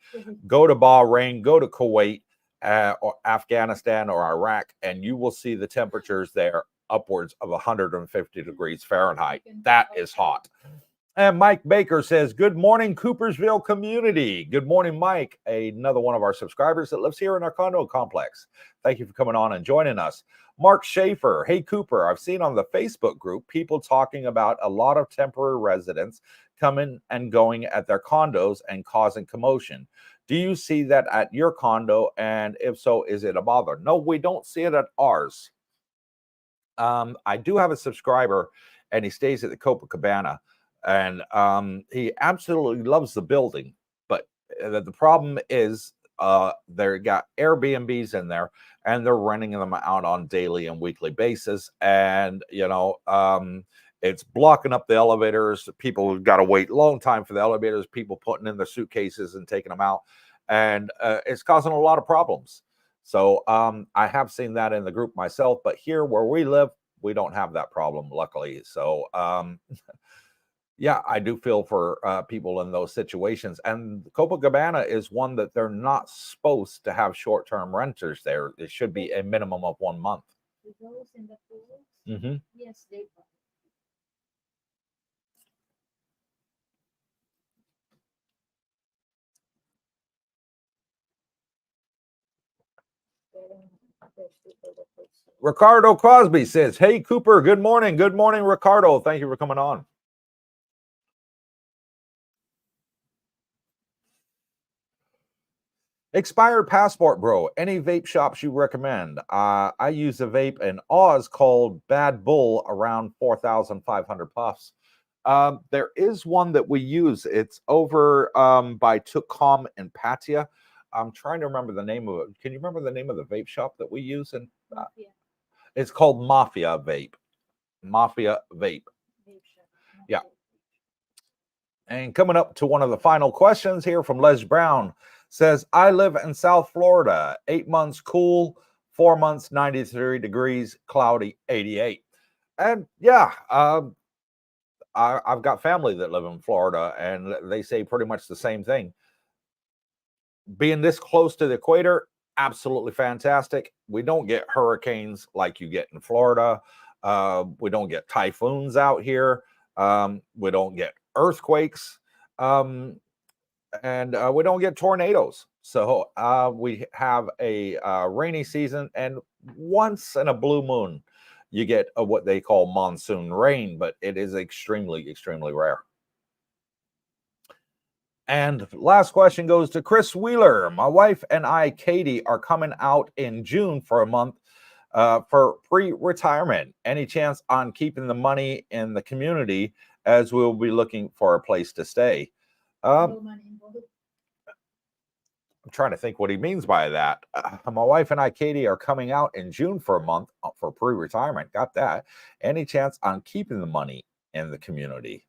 [SPEAKER 1] go to Bahrain, go to Kuwait, or Afghanistan or Iraq, and you will see the temperatures there upwards of 150 degrees Fahrenheit. That is hot. And Mike Baker says, good morning, Coopersville community. Good morning, Mike, another one of our subscribers that lives here in our condo complex. Thank you for coming on and joining us. Mark Schaefer, hey, Cooper, I've seen on the Facebook group people talking about a lot of temporary residents coming and going at their condos and causing commotion. Do you see that at your condo? And if so, is it a bother? No, we don't see it at ours. I do have a subscriber, and he stays at the Copacabana. And he absolutely loves the building, but the problem is they got Airbnbs in there, and they're renting them out on daily and weekly basis. And It's blocking up the elevators. People got to wait a long time for the elevators. People putting in their suitcases and taking them out, and it's causing a lot of problems. So I have seen that in the group myself, but here where we live, we don't have that problem, luckily. So yeah, I do feel for people in those situations. And Copacabana is one that they're not supposed to have short-term renters there. It should be a minimum of 1 month.
[SPEAKER 2] Those in the pools,
[SPEAKER 1] Mm-hmm.
[SPEAKER 2] yes, they are.
[SPEAKER 1] Ricardo Crosby says, "Hey Cooper, good morning. Good morning, Ricardo. Thank you for coming on." Expired passport, bro. Any vape shops you recommend? I use a vape in Oz called Bad Bull, around 4,500 puffs. There is one that we use. It's over by Tucum and Patia. I'm trying to remember the name of it. Can you remember the name of the vape shop that we use? And it's called Mafia Vape. Mafia Vape. Yeah. And coming up to one of the final questions here from Les Brown, says, I live in South Florida, 8 months cool, 4 months 93 degrees, cloudy 88. And yeah, I've got family that live in Florida, and they say pretty much the same thing. Being this close to the equator, absolutely fantastic. We don't get hurricanes like you get in Florida. We don't get typhoons out here. We don't get earthquakes. And we don't get tornadoes. So we have a rainy season, and once in a blue moon, you get what they call monsoon rain, but it is extremely, extremely rare. And last question goes to Chris Wheeler. My wife and I, Katie, are coming out in June for a month for pre-retirement. Any chance on keeping the money in the community, as we'll be looking for a place to stay? I'm trying to think what he means by that. My wife and I, Katie, are coming out in June for a month for pre-retirement. Got that. Any chance on keeping the money in the community,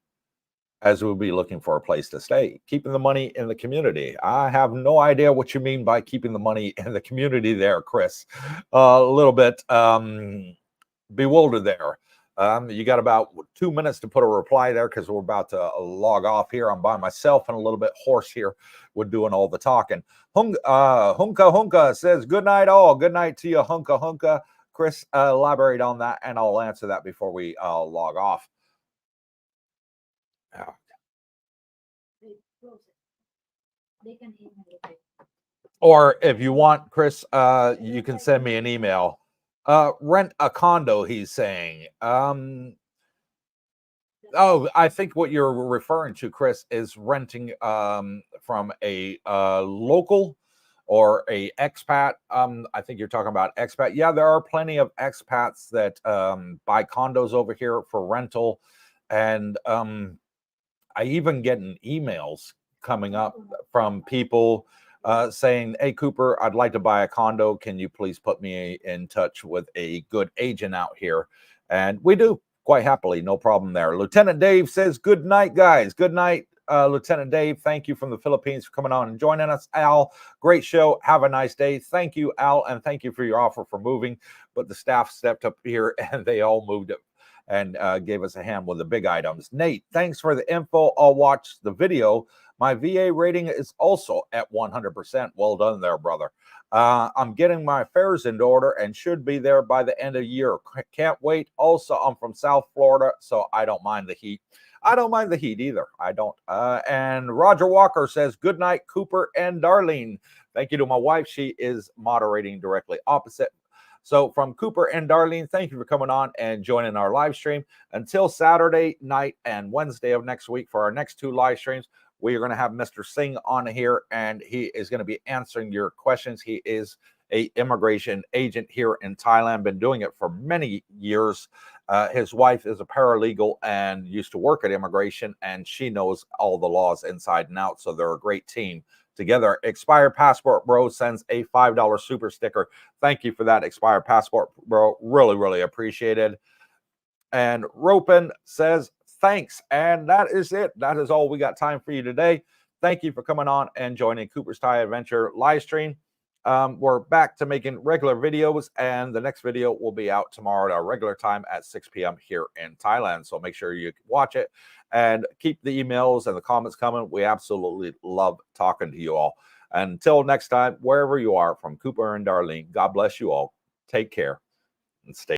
[SPEAKER 1] as we'll be looking for a place to stay? Keeping the money in the community. I have no idea what you mean by keeping the money in the community there, Chris. A little bit bewildered there. You got about 2 minutes to put a reply there, because we're about to log off here. I'm by myself and a little bit hoarse here with doing all the talking. Hunka says, good night all. Good night to you, Hunka. Chris, elaborate on that, and I'll answer that before we log off. Or if you want, Chris, you can send me an email. Rent a condo, he's saying. Oh, I think what you're referring to, Chris, is renting from a local or a expat. I think you're talking about expat. Yeah, there are plenty of expats that buy condos over here for rental. And I even get emails coming up from people saying, hey, Cooper, I'd like to buy a condo. Can you please put me in touch with a good agent out here? And we do, quite happily, no problem there. Lieutenant Dave says, good night, guys. Good night, Lieutenant Dave. Thank you from the Philippines for coming on and joining us. Al, great show. Have a nice day. Thank you, Al, and thank you for your offer for moving. But the staff stepped up here and they all moved it and gave us a hand with the big items. Nate, thanks for the info. I'll watch the video. My VA rating is also at 100%. Well done there, brother. I'm getting my affairs in order and should be there by the end of the year. Can't wait. Also, I'm from South Florida, so I don't mind the heat. I don't mind the heat either. I don't. And Roger Walker says, good night, Cooper and Darlene. Thank you to my wife. She is moderating directly opposite. So from Cooper and Darlene, thank you for coming on and joining our live stream. Until Saturday night and Wednesday of next week for our next 2 live streams, we are going to have Mr. Singh on here, and he is going to be answering your questions. He is an immigration agent here in Thailand, been doing it for many years. His wife is a paralegal and used to work at immigration, and she knows all the laws inside and out, so they're a great team together. Expired Passport Bro sends a $5 super sticker. Thank you for that, Expired Passport Bro. Really, really appreciated. And Ropin says thanks. And that is it. That is all we got time for you today. Thank you for coming on and joining Cooper's Thai Adventure live stream. We're back to making regular videos, and the next video will be out tomorrow at our regular time at 6 p.m. here in Thailand. So make sure you watch it and keep the emails and the comments coming. We absolutely love talking to you all. Until next time, wherever you are, from Cooper and Darlene, God bless you all. Take care and stay